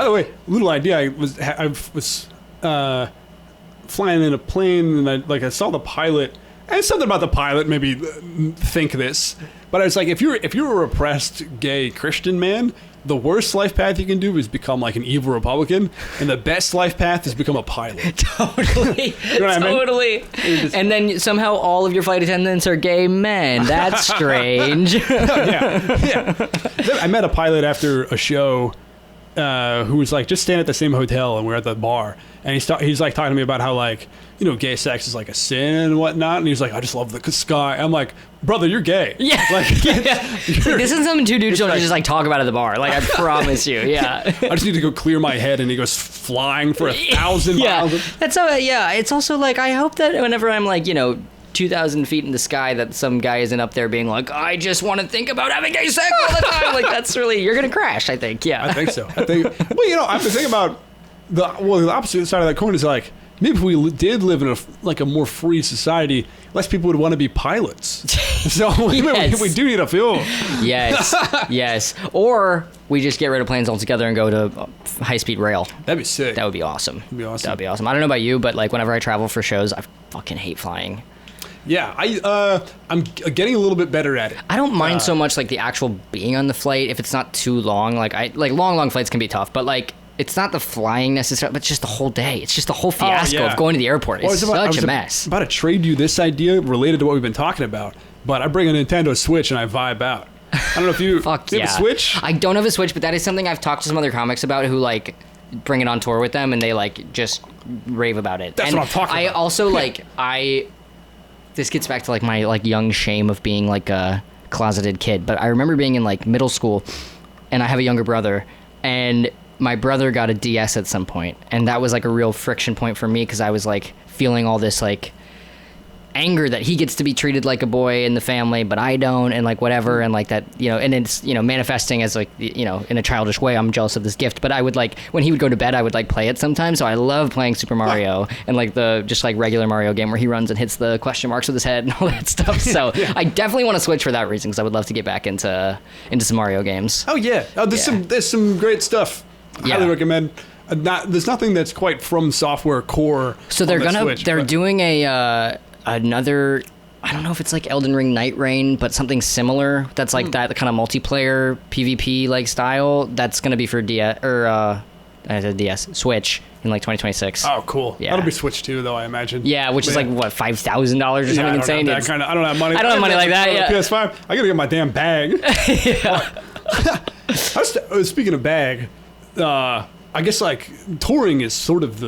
the way, little idea. I was flying in a plane, and I saw the pilot. And something about the pilot made me think this, but it's like if you're a repressed gay Christian man, the worst life path you can do is become like an evil Republican, and the best life path is become a pilot. Totally, you know what totally. I mean? And then somehow all of your flight attendants are gay men. That's strange. I met a pilot after a show who was like just staying at the same hotel, and we're at the bar, and he's like talking to me about how like, you know, gay sex is like a sin and whatnot, and he's like, I just love the sky. I'm like, brother, you're gay. This isn't something two dudes don't just like talk about at the bar. Like, I promise you. I just need to go clear my head, and he goes flying for 1,000 miles. That's so. It's also like, I hope that whenever I'm like, 2,000 feet in the sky, that some guy isn't up there being like, I just want to think about having gay sex all the time. Like, that's really, you're gonna crash, I think. I think so. I've been thinking about the opposite side of that coin is like, maybe if we did live in a more free society, less people would want to be pilots. So we do need a fuel. Yes. Or we just get rid of planes altogether and go to high-speed rail. That'd be sick. That would be awesome. That would be awesome. I don't know about you, but like whenever I travel for shows, I fucking hate flying. Yeah, I'm getting a little bit better at it. I don't mind so much like the actual being on the flight if it's not too long. Like long flights can be tough, but like, it's not the flying necessarily, but it's just the whole day. It's just the whole fiasco of going to the airport. It's such a mess. I'm about to trade you this idea related to what we've been talking about, but I bring a Nintendo Switch and I vibe out. I don't know if you, have a Switch? I don't have a Switch, but that is something I've talked to some other comics about who like bring it on tour with them, and they like just rave about it. That's what I'm talking about. I also this gets back to like my like young shame of being like a closeted kid, but I remember being in like middle school, and I have a younger brother, and my brother got a DS at some point, and that was like a real friction point for me, because I was like feeling all this like anger that he gets to be treated like a boy in the family, but I don't, and like whatever, and like that, you know, and it's, you know, manifesting as like, you know, in a childish way, I'm jealous of this gift. But I would like, when he would go to bed, I would like play it sometimes. So I love playing Super Mario and like the just like regular Mario game where he runs and hits the question marks with his head and all that stuff. So I definitely want to switch for that reason, because I would love to get back into some Mario games. Oh yeah, there's some great stuff. Highly recommend. There's nothing that's quite From Software core. So they're doing another, I don't know if it's like Elden Ring Night Rain, but something similar that's like that kind of multiplayer PvP like style. That's gonna be for Switch in like 2026. Oh, cool. Yeah. That'll be Switch too, though, I imagine. Yeah, which is like what, $5,000 or something insane. I don't have money. I don't have money like that. Yeah. PS5. I gotta get my damn bag. Speaking of bag, I guess like touring is sort of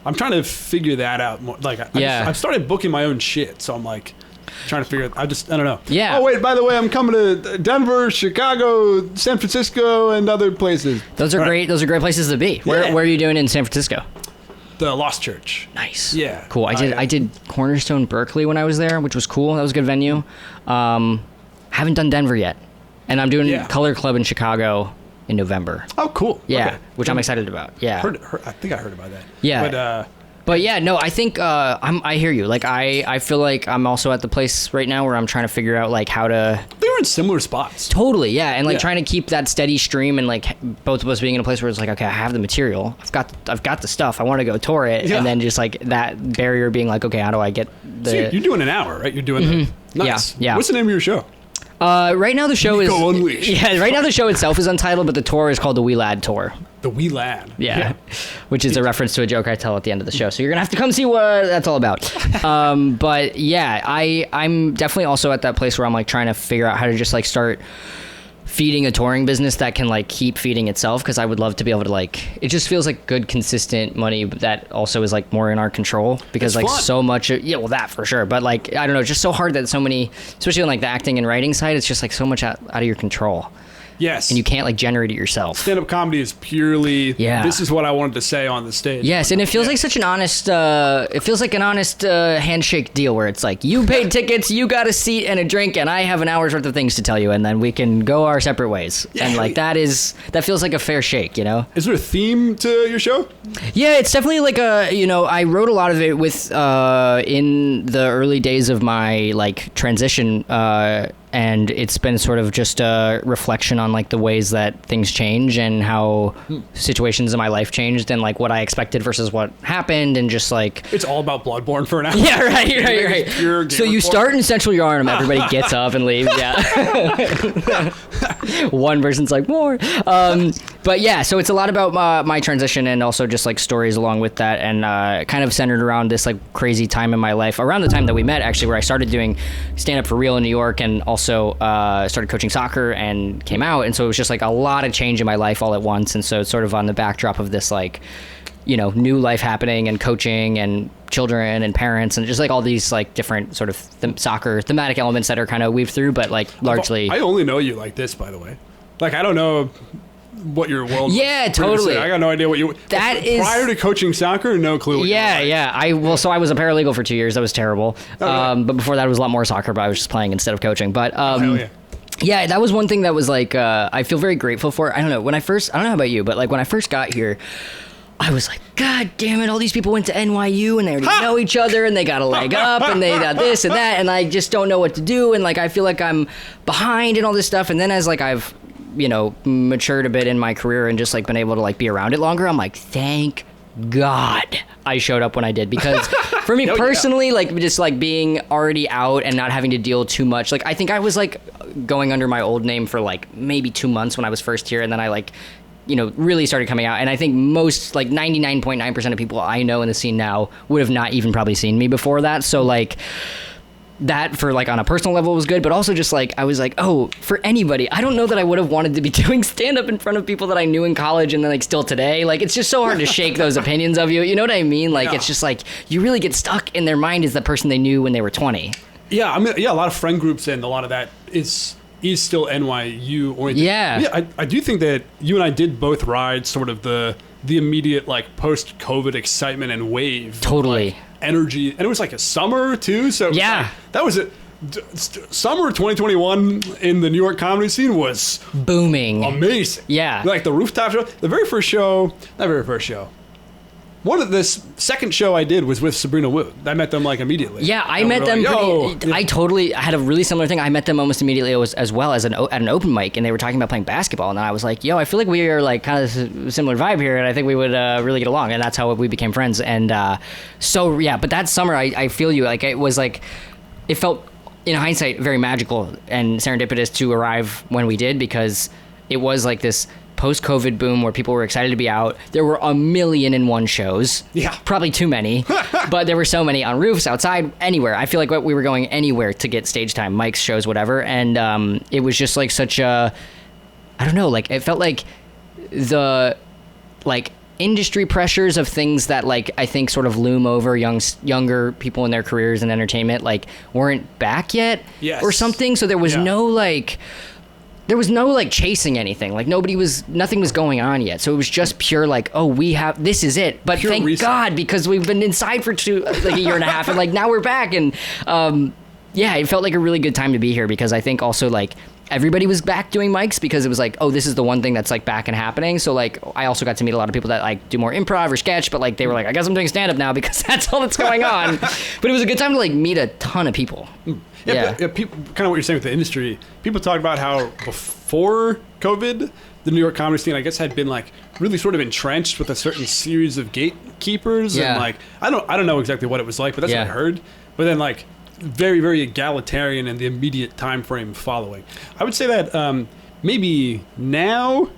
I'm trying to figure that out more. Like, I've started booking my own shit, so I'm like trying to figure it. I don't know. Yeah. Oh wait, by the way, I'm coming to Denver, Chicago, San Francisco, and other places. Those are great. Those are great places to be. Where are you doing in San Francisco? The Lost Church. Nice. Yeah. Cool. I did Cornerstone Berkeley when I was there, which was cool. That was a good venue. Haven't done Denver yet, and I'm doing Color Club in Chicago in November. Oh, cool. Yeah, okay. which I'm excited about. Yeah. I think I heard about that. Yeah. But yeah, no, I think I hear you. Like I feel like I'm also at the place right now where I'm trying to figure out like how to. They were in similar spots. Totally, yeah, and like trying to keep that steady stream, and like both of us being in a place where it's like, okay, I have the material, I've got the stuff, I want to go tour it, and then just like that barrier being like, okay, how do I get the? So you're doing an hour, right? You're doing nice. Yeah. What's the name of your show? Right now the show Nico Unleashed. Yeah, right now the show itself is untitled, but the tour is called the Wee Lad Tour. The Wee Lad. Yeah. Which is a reference to a joke I tell at the end of the show. So you're gonna have to come see what that's all about. But yeah, I'm definitely also at that place where I'm like trying to figure out how to just like start feeding a touring business that can like keep feeding itself, because I would love to be able to like, it just feels like good consistent money that also is like more in our control, because it's like fun. so much well, that for sure, but like I don't know, it's just so hard that so many, especially on like the acting and writing side, it's just like so much out of your control. Yes. And you can't like generate it yourself. Stand-up comedy is purely, this is what I wanted to say on the stage. Yes, and it feels like such an honest, it feels like an honest handshake deal where it's like, you paid tickets, you got a seat and a drink, and I have an hour's worth of things to tell you, and then we can go our separate ways. Yeah. And like that feels like a fair shake, you know? Is there a theme to your show? Yeah, it's definitely like I wrote a lot of it with, in the early days of my like transition, and it's been sort of just a reflection on like the ways that things change and how situations in my life changed, and like what I expected versus what happened, and just like it's all about Bloodborne for an hour. Yeah, right. So you start in Central Yarnum, everybody gets up and leaves. Yeah. One person's like more. But yeah, so it's a lot about my transition, and also just like stories along with that, and kind of centered around this like crazy time in my life, around the time that we met actually, where I started doing stand up for real in New York, and also started coaching soccer and came out. And so it was just like a lot of change in my life all at once. And so it's sort of on the backdrop of this like, you know, new life happening, and coaching and children and parents, and just like all these like different sort of soccer thematic elements that are kind of weaved through, but like largely. I only know you like this, by the way. Like, I don't know what your world was. Yeah, totally. I got no idea what you... Prior to coaching soccer, no clue what So I was a paralegal for 2 years. That was terrible. But before that, it was a lot more soccer, but I was just playing instead of coaching. But hell yeah. Yeah, that was one thing that was like, I feel very grateful for. I don't know, I don't know about you, but like when I first got here, I was like, God damn it, all these people went to NYU and they already know each other and they got a leg up and they got this and that, and I just don't know what to do, and like I feel like I'm behind and all this stuff. And then as like I've, you know, matured a bit in my career and just like been able to like be around it longer, I'm like, thank God I showed up when I did, because for me personally, like just like being already out and not having to deal too much, like I think I was like going under my old name for like maybe 2 months when I was first here, and then I like, you know, really started coming out. And I think most, like 99.9% of people I know in the scene now would have not even probably seen me before that. So like that for like on a personal level was good, but also just like I was like, oh, for anybody, I don't know that I would have wanted to be doing stand up in front of people that I knew in college and then like still today. Like it's just so hard to shake those opinions of you. You know what I mean? Like it's just like you really get stuck in their mind as the person they knew when they were 20. Yeah, I mean, a lot of friend groups and a lot of that is still NYU oriented. Yeah, I do think that you and I did both ride sort of the immediate like post-COVID excitement and wave. Totally. Like, energy, and it was like a summer too. So yeah, that was it. Summer 2021 in the New York comedy scene was booming, amazing. Yeah, like the rooftop show, the very first show, not very first show. One of this second show I did was with Sabrina Wu. I met them like immediately. Yeah, I met them. Like, I had a really similar thing. I met them almost immediately as well as at an open mic, and they were talking about playing basketball, and I was like, "Yo, I feel like we are like kind of similar vibe here, and I think we would really get along." And that's how we became friends. And so yeah, but that summer, I feel you. Like it was like, it felt in hindsight very magical and serendipitous to arrive when we did, because it was like this post-COVID boom where people were excited to be out. There were 1,000,001 shows. Yeah. Probably too many. But there were so many on roofs, outside, anywhere. I feel like we were going anywhere to get stage time, mics, shows, whatever. And it was just like such a, I don't know, like it felt like the like industry pressures of things that like I think sort of loom over younger people in their careers in entertainment like weren't back yet. Yes. Or something. So there was no like chasing anything. Like nothing was going on yet. So it was just pure like, oh, this is it. But pure thank reset. God, because we've been inside for a year and a half, and like now we're back. And yeah, it felt like a really good time to be here, because I think also like everybody was back doing mics, because it was like, oh, this is the one thing that's like back and happening. So like I also got to meet a lot of people that like do more improv or sketch, but like they were like, I guess I'm doing stand up now because that's all that's going on. But it was a good time to like meet a ton of people. Yeah. People, kind of what you're saying with the industry, people talk about how before COVID, the New York comedy scene, I guess, had been like really sort of entrenched with a certain series of gatekeepers. And like, I don't know exactly what it was like, but that's what I heard. But then like very, very egalitarian in the immediate time frame following. I would say that maybe now,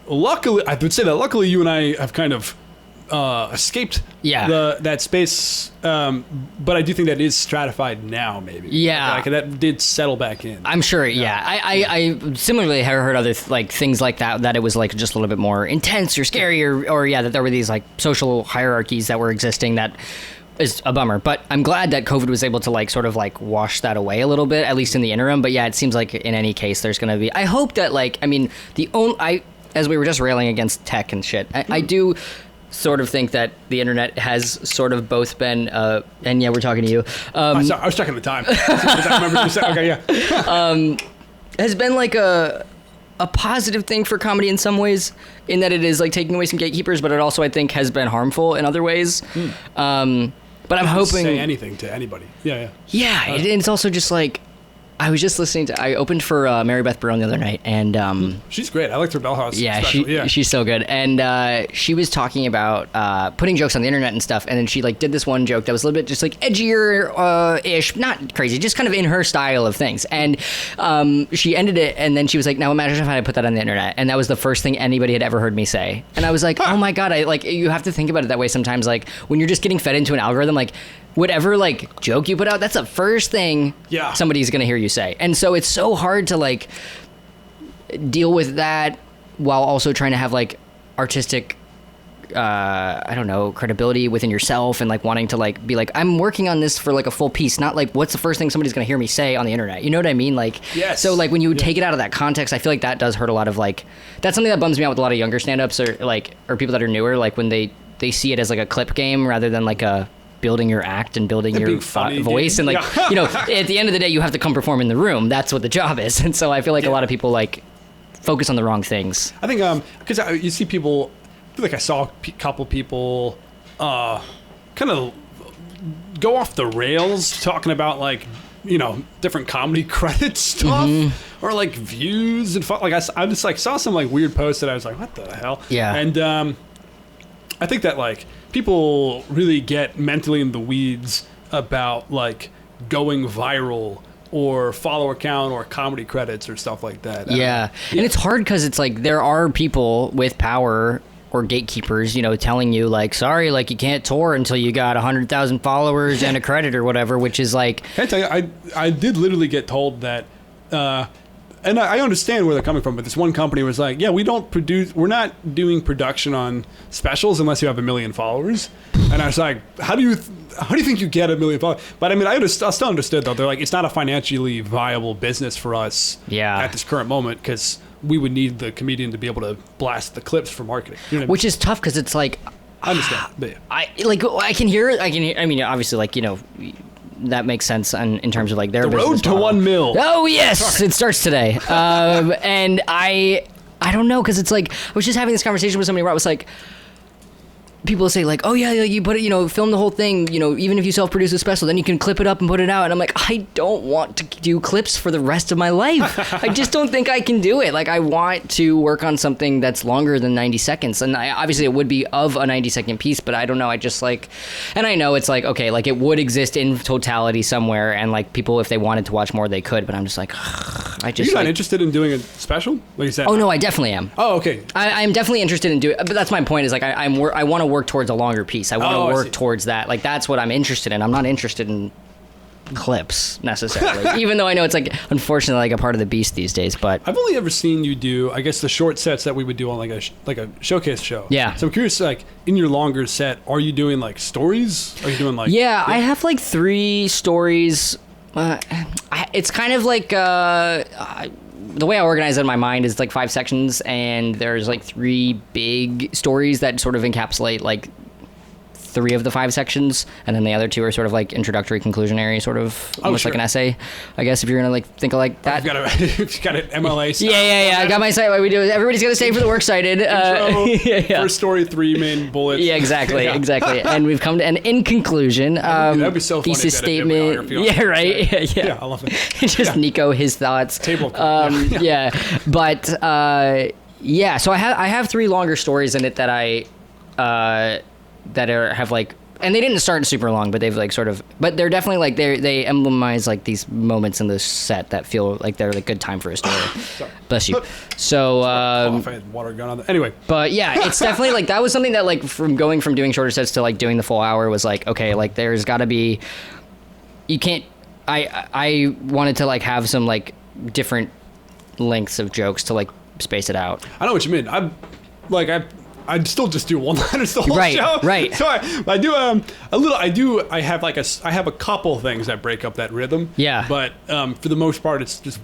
luckily you and I have kind of escaped that space, but I do think that is stratified now, maybe. Yeah, like that did settle back in. I'm sure. Yeah, I similarly have heard other like things like that it was like just a little bit more intense or scary, or that there were these like social hierarchies that were existing that is a bummer. But I'm glad that COVID was able to like sort of like wash that away a little bit, at least in the interim. But yeah, it seems like in any case there's gonna be. I hope that like as we were just railing against tech and shit, I do sort of think that the internet has sort of both been and yeah, we're talking to you. I was checking the time. I remember you said, okay, yeah. Has been like a positive thing for comedy in some ways, in that it is like taking away some gatekeepers, but it also I think has been harmful in other ways. But I'm hoping say anything to anybody. Yeah. And it's also just like I was just listening to. I opened for Mary Beth Barone the other night, and she's great. I liked her Bell House. Yeah, she's so good. And she was talking about putting jokes on the internet and stuff. And then she like did this one joke that was a little bit just like edgier ish, not crazy, just kind of in her style of things. And she ended it, and then she was like, "Now imagine if I had put that on the internet." And that was the first thing anybody had ever heard me say. And I was like, "Oh my God!" You have to think about it that way sometimes. Like when you're just getting fed into an algorithm, like. Whatever like joke you put out, that's the first thing somebody's gonna hear you say. And so it's so hard to like deal with that while also trying to have like artistic I don't know, credibility within yourself, and like wanting to like be like, I'm working on this for like a full piece, not like what's the first thing somebody's gonna hear me say on the internet. You know what I mean? Like so like when you take it out of that context, I feel like that does hurt a lot of like, that's something that bums me out with a lot of younger stand-ups or people that are newer, like when they see it as like a clip game rather than like a building your act and building your voice and like you know, at the end of the day you have to come perform in the room. That's what the job is. And so I feel like a lot of people like focus on the wrong things. I think because you see people, I feel like I saw a couple people kind of go off the rails talking about like, you know, different comedy credit stuff or like views and like I just like saw some like weird posts that I was like, what the hell? And I think that like people really get mentally in the weeds about like going viral or follower count or comedy credits or stuff like that. And it's hard because it's like there are people with power or gatekeepers, you know, telling you like, sorry, like you can't tour until you got 100,000 followers and a credit or whatever, which is like. Can I tell you, I did literally get told that. And I understand where they're coming from, but this one company was like, yeah, we're not doing production on specials unless you have 1 million followers. And I was like, how do you think you get 1 million followers? But I mean, I still understood though. They're like, it's not a financially viable business for us at this current moment, because we would need the comedian to be able to blast the clips for marketing. You know what I mean? Which is tough because it's like, I understand. But yeah. I can hear it. I mean, obviously, like, you know, that makes sense in terms of like their the road to model. 1 mil. Oh yes, it starts today. And I don't know, because it's like I was just having this conversation with somebody where I was like, people say like, oh yeah, you put it, you know, film the whole thing, you know, even if you self-produce a special, then you can clip it up and put it out. And I'm like, I don't want to do clips for the rest of my life. I just don't think I can do it. Like, I want to work on something that's longer than 90 seconds. And obviously it would be of a 90-second piece, but I don't know. I just like, and I know it's like, okay, like it would exist in totality somewhere, and like people, if they wanted to watch more, they could, but I'm just like, I just. You're not interested in doing a special? Like you said. Oh no, I definitely am. Oh, okay. I'm definitely interested in doing, but that's my point, is like I want to work towards a longer piece. I want to work towards that. Like, that's what I'm interested in. I'm not interested in clips necessarily, even though I know it's like, unfortunately, like a part of the beast these days. But I've only ever seen you do, I guess, the short sets that we would do on like a showcase show. Yeah. So I'm curious, like, in your longer set, are you doing like stories? Are you doing like? Yeah, I have like 3 stories. It's kind of like the way I organize it in my mind is like 5 sections, and there's like 3 big stories that sort of encapsulate like 3 of the 5 sections, and then the other 2 are sort of like introductory, conclusionary, sort of almost like an essay, I guess, if you're gonna like think of like that. You've got an MLA style. Yeah. I got my site. What we do is everybody's gonna stay for the works cited. First story, 3 main bullets. Yeah, exactly. And we've come to, and in conclusion, that'd be so funny. Thesis statement. Yeah, right. Yeah, I love it. Just Nico, his thoughts. Table. Yeah, but yeah. So I have 3 longer stories in it that have like, and they didn't start super long, but they've like sort of, but they're definitely like they emblemize like these moments in the set that feel like they're like good time for a story. Bless you. So I had water gun on anyway. But yeah, it's definitely like, that was something that like from doing shorter sets to like doing the full hour was like, okay, like there's got to be, you can't. I wanted to like have some like different lengths of jokes to like space it out. I know what you mean. I'd still just do one-liners the whole show. Right. So I do a little. I have a couple things that break up that rhythm. Yeah. But for the most part, it's just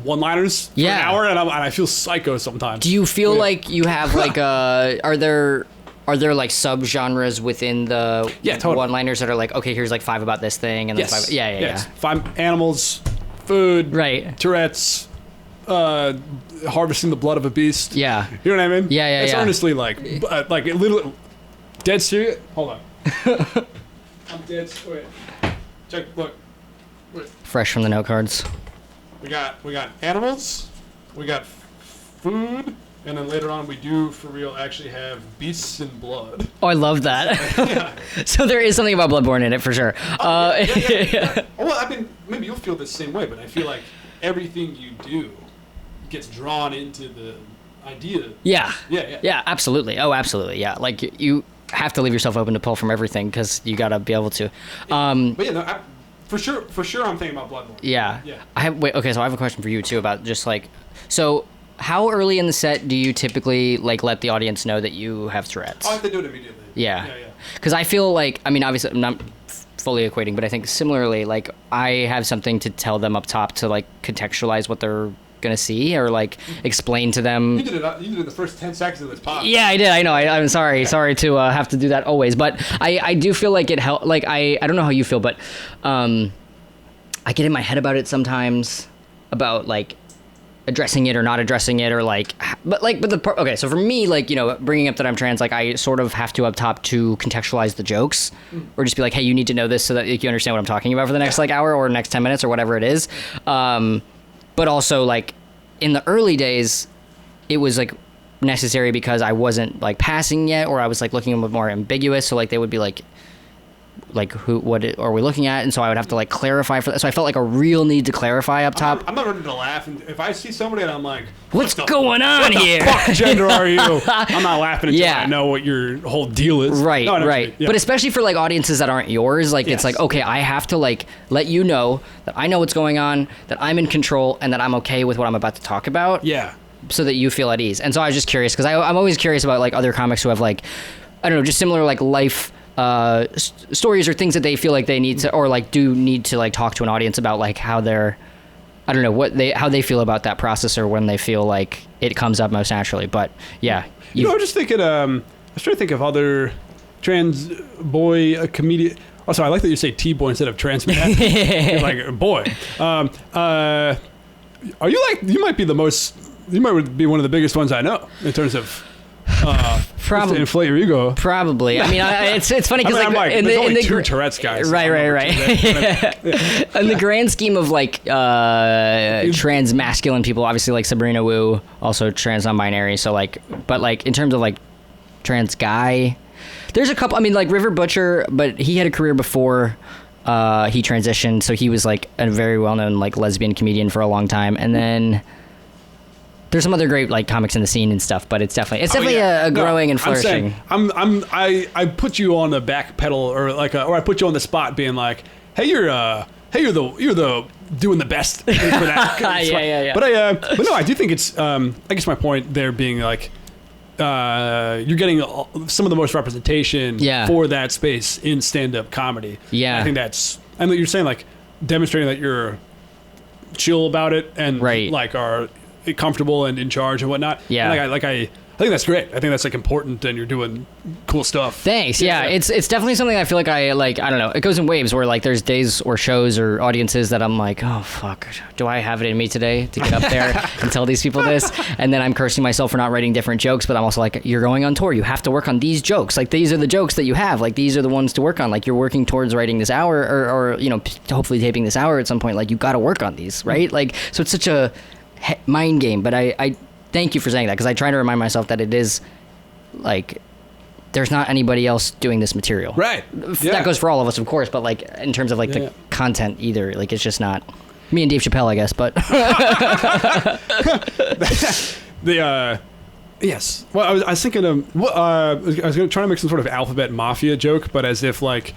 one-liners for an hour, and I feel psycho sometimes. Do you feel like you have like are there like subgenres within the totally. one-liners that are like, okay, here's like 5 about this thing, and then 5. Yeah. 5 animals, food, right? Tourettes. Harvesting the blood of a beast. Yeah. You know what I mean? Yeah. It's honestly like a little dead serious. Hold on. I'm dead. Wait. Check. Look. Wait. Fresh from the note cards. We got animals. We got food, and then later on we do for real actually have beasts and blood. Oh, I love that. So there is something about Bloodborne in it for sure. Yeah. Well, I mean, maybe you'll feel the same way, but I feel like everything you do gets drawn into the idea. Yeah, absolutely. Oh, absolutely. Yeah, like you have to leave yourself open to pull from everything, because you got to be able to. But yeah, no, for sure, I'm thinking about Bloodborne. Yeah. So I have a question for you too about just like, so how early in the set do you typically like let the audience know that you have Tourette's? I have to do it immediately. Yeah. Because I feel like, I mean, obviously I'm not fully equating, but I think similarly, like I have something to tell them up top to like contextualize what they're gonna see, or like explain to them. You did it in the first 10 seconds of this pod. Yeah, I did. I know. I'm sorry to have to do that always, but I do feel like it helped. Like I don't know how you feel, but I get in my head about it sometimes, about like addressing it or not addressing it, or like, okay, so for me, like, you know, bringing up that I'm trans, like I sort of have to up top to contextualize the jokes, or just be like, hey, you need to know this so that you understand what I'm talking about for the next like hour or next 10 minutes or whatever it is. But also like in the early days, it was like necessary because I wasn't like passing yet, or I was like looking a little more ambiguous. So like they would be like what are we looking at? And so I would have to like clarify for that. So I felt like a real need to clarify up top. I'm not ready to laugh. And if I see somebody and I'm like, what's going on here? What the fuck gender are you? I'm not laughing until I know what your whole deal is. Right, right. Yeah. But especially for like audiences that aren't yours, like it's like, okay, I have to like let you know that I know what's going on, that I'm in control, and that I'm okay with what I'm about to talk about. Yeah. So that you feel at ease. And so I was just curious, because I'm always curious about like other comics who have like, I don't know, just similar like life stories or things that they feel like they need to, or like do need to like talk to an audience about, like how they're, I don't know, how they feel about that process, or when they feel like it comes up most naturally. But yeah, I was just thinking, was trying to think of other trans boy comedian. Also, I like that you say T-boy instead of trans man. Like, boy. Are you like, you might be one of the biggest ones I know in terms of probably inflate your ego. Probably. I mean, it's funny because there's only two Tourettes guys. Right. In the grand scheme of like trans masculine people, obviously like Sabrina Wu, also trans non-binary. So like, but like in terms of like trans guy, there's a couple. I mean, like River Butcher, but he had a career before he transitioned, so he was like a very well-known like lesbian comedian for a long time, and then. There's some other great like comics in the scene and stuff, but it's definitely a growing and flourishing. I put you on the back pedal or I put you on the spot, being like, hey, you're the doing the best for that. Yeah. But no, I do think it's I guess my point there being like you're getting some of the most representation for that space in stand-up comedy. Yeah, I think that's, and you're saying like demonstrating that you're chill about it and like are comfortable and in charge and whatnot. Yeah. And I think that's great. I think that's like important, and you're doing cool stuff. Thanks. Yeah. It's definitely something I feel like I don't know. It goes in waves where like there's days or shows or audiences that I'm like, oh fuck, do I have it in me today to get up there and tell these people this? And then I'm cursing myself for not writing different jokes, but I'm also like, you're going on tour. You have to work on these jokes. Like these are the jokes that you have. Like these are the ones to work on. Like you're working towards writing this hour or you know, hopefully taping this hour at some point. Like you got to work on these, right? Like, so it's such a mind game, but I thank you for saying that, because I try to remind myself that it is like there's not anybody else doing this material. Right. Yeah. That goes for all of us, of course, but like in terms of like the content either, like it's just not me and Dave Chappelle, I guess, but yes. Well, I was thinking of I was going to try to make some sort of alphabet mafia joke, but as if like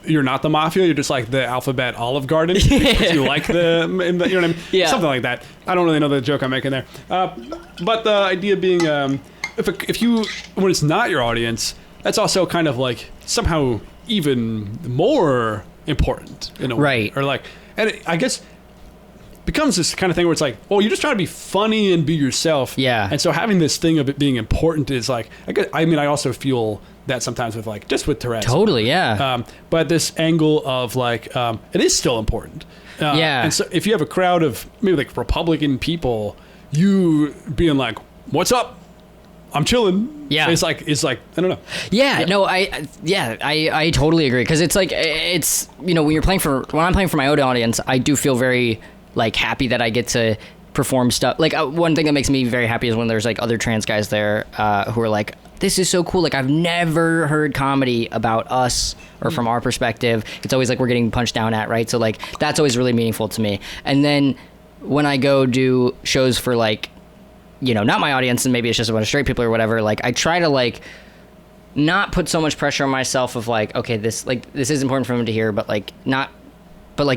you're not the mafia, you're just like the alphabet Olive Garden because you like the, you know what I mean? Yeah. Something like that. I don't really know the joke I'm making there. But the idea being, if you, when it's not your audience, that's also kind of like somehow even more important in a way. Right. Or like, and I guess becomes this kind of thing where it's like, well, you're just trying to be funny and be yourself. Yeah. And so having this thing of it being important is like, I also feel that sometimes with like, just with Tourette's. Totally, yeah. But this angle of like, it is still important. Yeah. And so if you have a crowd of maybe like Republican people, you being like, what's up? I'm chilling. Yeah. It's like, I don't know. Yeah, no, I totally agree. Cause it's like, it's, you know, when I'm playing for my own audience, I do feel very like happy that I get to perform stuff. Like one thing that makes me very happy is when there's like other trans guys there who are like, this is so cool. Like I've never heard comedy about us or from our perspective. It's always like we're getting punched down at, right? So like that's always really meaningful to me. And then when I go do shows for like, you know, not my audience, and maybe it's just a bunch of straight people or whatever, like I try to like not put so much pressure on myself of like, okay, this is important for them to hear, but like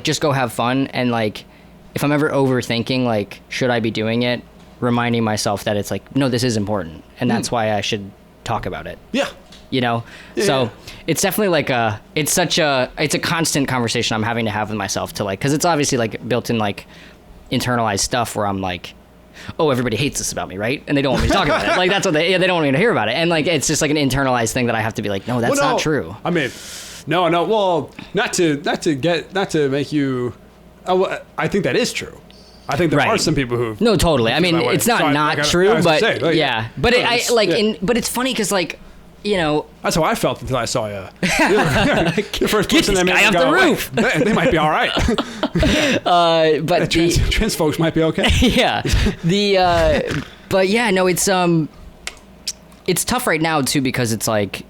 just go have fun. And like if I'm ever overthinking like should I be doing it, reminding myself that it's like, no, this is important, and that's why I should talk about it. Yeah. You know? Yeah, so yeah. It's definitely like it's a constant conversation I'm having to have with myself to like, because it's obviously like built in like internalized stuff where I'm like, oh, everybody hates this about me, right? And they don't want me to talk about it. Like that's what they don't want me to hear about it. And like it's just like an internalized thing that I have to be like, no, that's not true. I mean, no. Well, not to make you. I think that is true. I think there are some people who. No, totally. I mean, it's not true, but yeah. But but it's funny because like, you know, that's how I felt until I saw you. The first person that made me go, the roof. They might be all right. But trans folks might be okay. Yeah. But yeah, no, it's tough right now too, because it's like,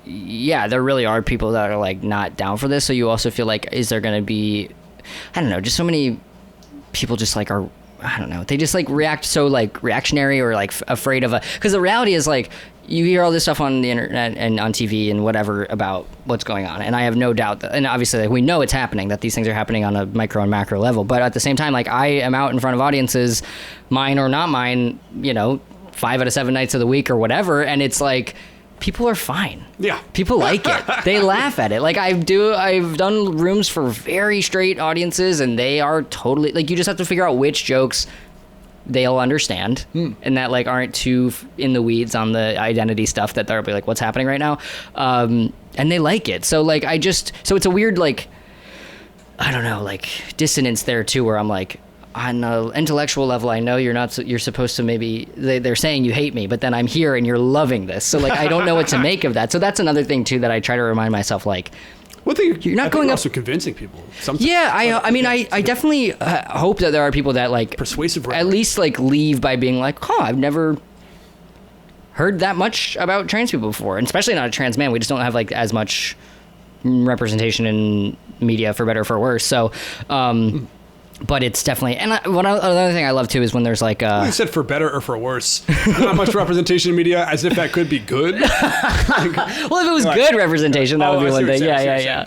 yeah, there really are people that are like not down for this. So you also feel like, is there going to be, I don't know, just so many people just like are, I don't know, they just like react so like reactionary or like afraid of because the reality is like you hear all this stuff on the internet and on TV and whatever about what's going on, and I have no doubt that, and obviously like, we know it's happening, that these things are happening on a micro and macro level, but at the same time, like I am out in front of audiences, mine or not mine, you know, 5 out of 7 nights of the week or whatever, and it's like people are fine. Yeah. People like it. They laugh at it. Like I've done rooms for very straight audiences, and they are totally like, you just have to figure out which jokes they'll understand and that like aren't too in the weeds on the identity stuff that they'll be like, what's happening right now? And they like it. So like, so it's a weird, like, I don't know, like dissonance there too, where I'm like, on an intellectual level, I know you're supposed to maybe, they're saying you hate me, but then I'm here and you're loving this. So like, I don't know what to make of that. So that's another thing too, that I try to remind myself, like, well, you're not going up. Also convincing people. Sometimes. Yeah, I definitely hope that there are people that like persuasive, at least like leave by being like, I've never heard that much about trans people before, and especially not a trans man. We just don't have like as much representation in media, for better or for worse. So, but it's definitely, and another thing I love too is when there's like you said for better or for worse, not much representation in media, as if that could be good. Well, if it was good representation, that would be one thing. Yeah.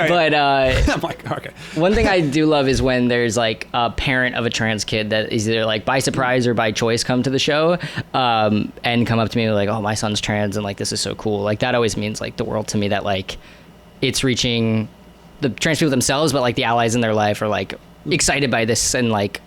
But I'm like, okay. One thing I do love is when there's like a parent of a trans kid that is either like by surprise or by choice come to the show, and come up to me like, oh, my son's trans, and like, this is so cool. Like, that always means like the world to me, that like it's reaching the trans people themselves, but like the allies in their life are like excited by this and like,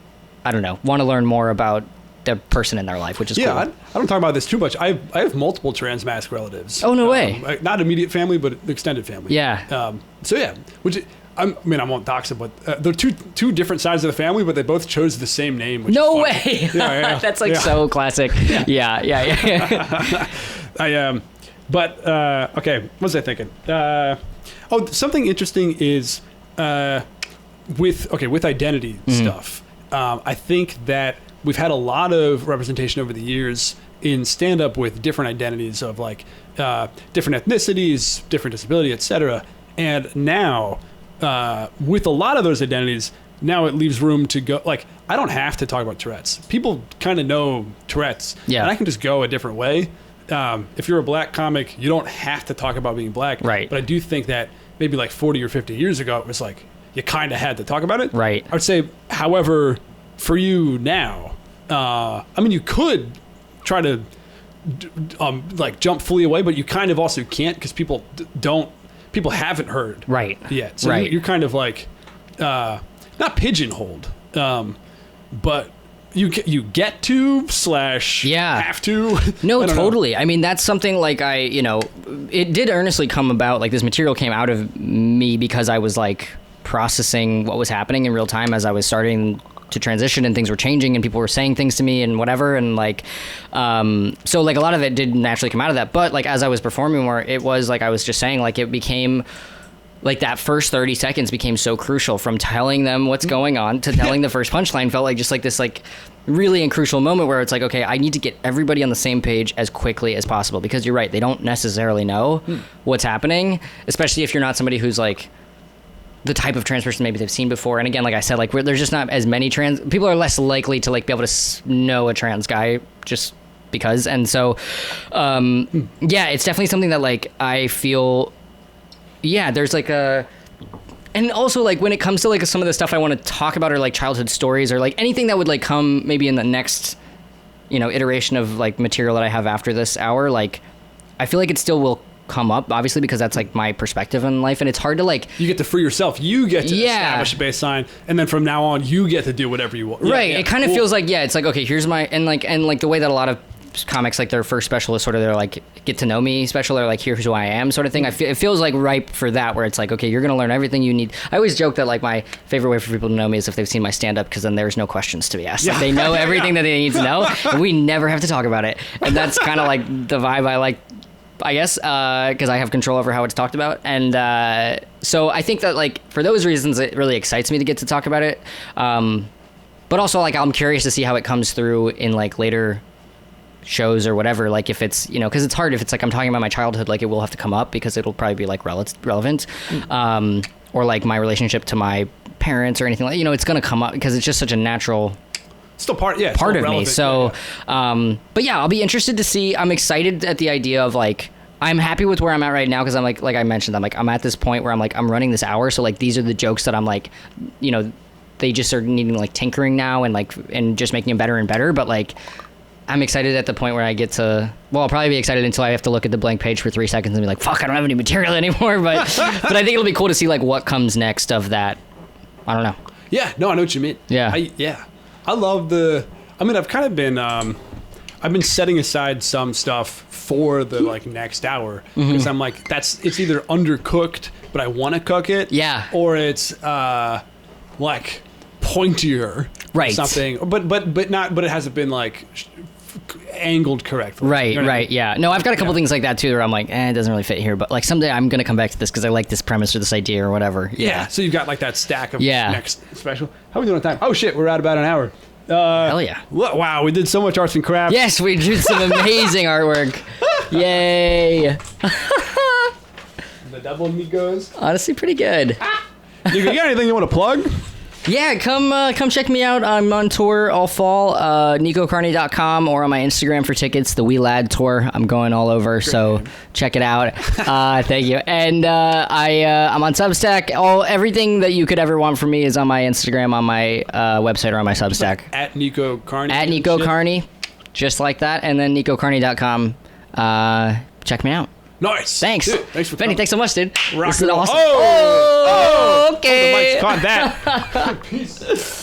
I don't know, want to learn more about the person in their life, which is cool. I don't talk about this too much. I have multiple trans mask relatives. Oh, no way. Not immediate family, but extended family. Yeah. So yeah, which I won't dox them, but they're two different sides of the famwhat they both chose the same name. Which no way. Yeah. That's like so classic. Yeah. But okay, what was I thinking? Something interesting is with identity stuff. I think that we've had a lot of representation over the years in stand-up with different identities of like different ethnicities, different disability, etc. And now with a lot of those identities, now it leaves room to go. Like, I don't have to talk about Tourette's. People kind of know Tourette's, and I can just go a different way. If you're a black comic, you don't have to talk about being black. Right. But I do think that maybe like 40 or 50 years ago, it was like you kind of had to talk about it. Right. I would say, however, for you now, you could try to like jump fully away, but you kind of also can't, because people haven't heard yet. So you're kind of like not pigeonholed, but you get to / have to. No, totally. I mean, that's something like it did earnestly come about. Like, this material came out of me because I was like processing what was happening in real time as I was starting to transition, and things were changing and people were saying things to me and whatever. And like, so like a lot of it did naturally come out of that. But like, as I was performing more, it was like, I was just saying, like, it became like that first 30 seconds became so crucial, from telling them what's going on to telling the first punchline. Felt like just like this like really crucial moment where it's like, okay, I need to get everybody on the same page as quickly as possible, because you're right, they don't necessarily know what's happening, especially if you're not somebody who's like the type of trans person maybe they've seen before. And again, like I said, like there's just not as many trans people, are less likely to like be able to know a trans guy just because. And so yeah, it's definitely something that like I feel, there's like and also like when it comes to like some of the stuff I want to talk about, or like childhood stories, or like anything that would like come maybe in the next iteration of like material that I have after this hour, like I feel like it still will come up, obviously, because that's like my perspective in life, and it's hard to like, you get to free yourself, you get to establish a baseline, and then from now on you get to do whatever you want. It kind of feels like it's like, okay, here's my, and like the way that a lot of comics, like their first special is sort of their like get to know me special, or like here's who I am sort of thing. It feels like ripe for that, where it's like, okay, you're gonna learn everything you need. I always joke that like my favorite way for people to know me is if they've seen my stand-up, because then there's no questions to be asked. Like, they know everything that they need to know, and we never have to talk about it. And that's kind of like the vibe I like, I guess, because I have control over how it's talked about. And so I think that like for those reasons, it really excites me to get to talk about it. But also like I'm curious to see how it comes through in like later shows or whatever, like if it's because it's hard if it's like I'm talking about my childhood, like it will have to come up because it'll probably be like relevant, or like my relationship to my parents or anything like it's gonna come up because it's just such a natural still part of relevant. Me. So but yeah, I'll be interested to see. I'm excited at the idea of like, I'm happy with where I'm at right now, because I'm like I mentioned, I'm at this point where I'm like, I'm running this hour, so like these are the jokes that I'm like, they just are needing like tinkering now and just making them better and better. But like I'm excited at the point where I get to, I'll probably be excited until I have to look at the blank page for 3 seconds and be like, fuck, I don't have any material anymore. But but I think it'll be cool to see like what comes next of that. I don't know. Yeah, no, I know what you mean. Yeah. I love the, I mean, I've kind of been, I've been setting aside some stuff for the like next hour because I'm like, it's either undercooked, but I want to cook it, or it's like pointier, right? Or something, but it hasn't been like angled correctly, right? You know what I Right, mean? yeah. No, I've got a couple things like that too, where I'm like, it doesn't really fit here, but like someday I'm gonna come back to this because I like this premise or this idea or whatever. Yeah. So you've got like that stack of next special. How are we doing on time? Oh shit, we're at about an hour. Hell yeah. Wow, we did so much arts and crafts. Yes, we did some amazing artwork. Yay. The double Nikos. Honestly, pretty good. You got anything you want to plug? Yeah, come check me out. I'm on tour all fall. NicoCarney.com or on my Instagram for tickets. The Wee Lad tour. I'm going all over, so check it out. Thank you. And I'm on Substack. Everything that you could ever want from me is on my Instagram, on my website, or on my Substack. At Nico Carney. At Nico Carney, just like that. And then NicoCarney.com. Check me out. Nice. Thanks. Dude, thanks for Benny, coming. thanks so much, dude. Rock This is and roll. awesome. Oh, okay. the mic's caught that. Peace.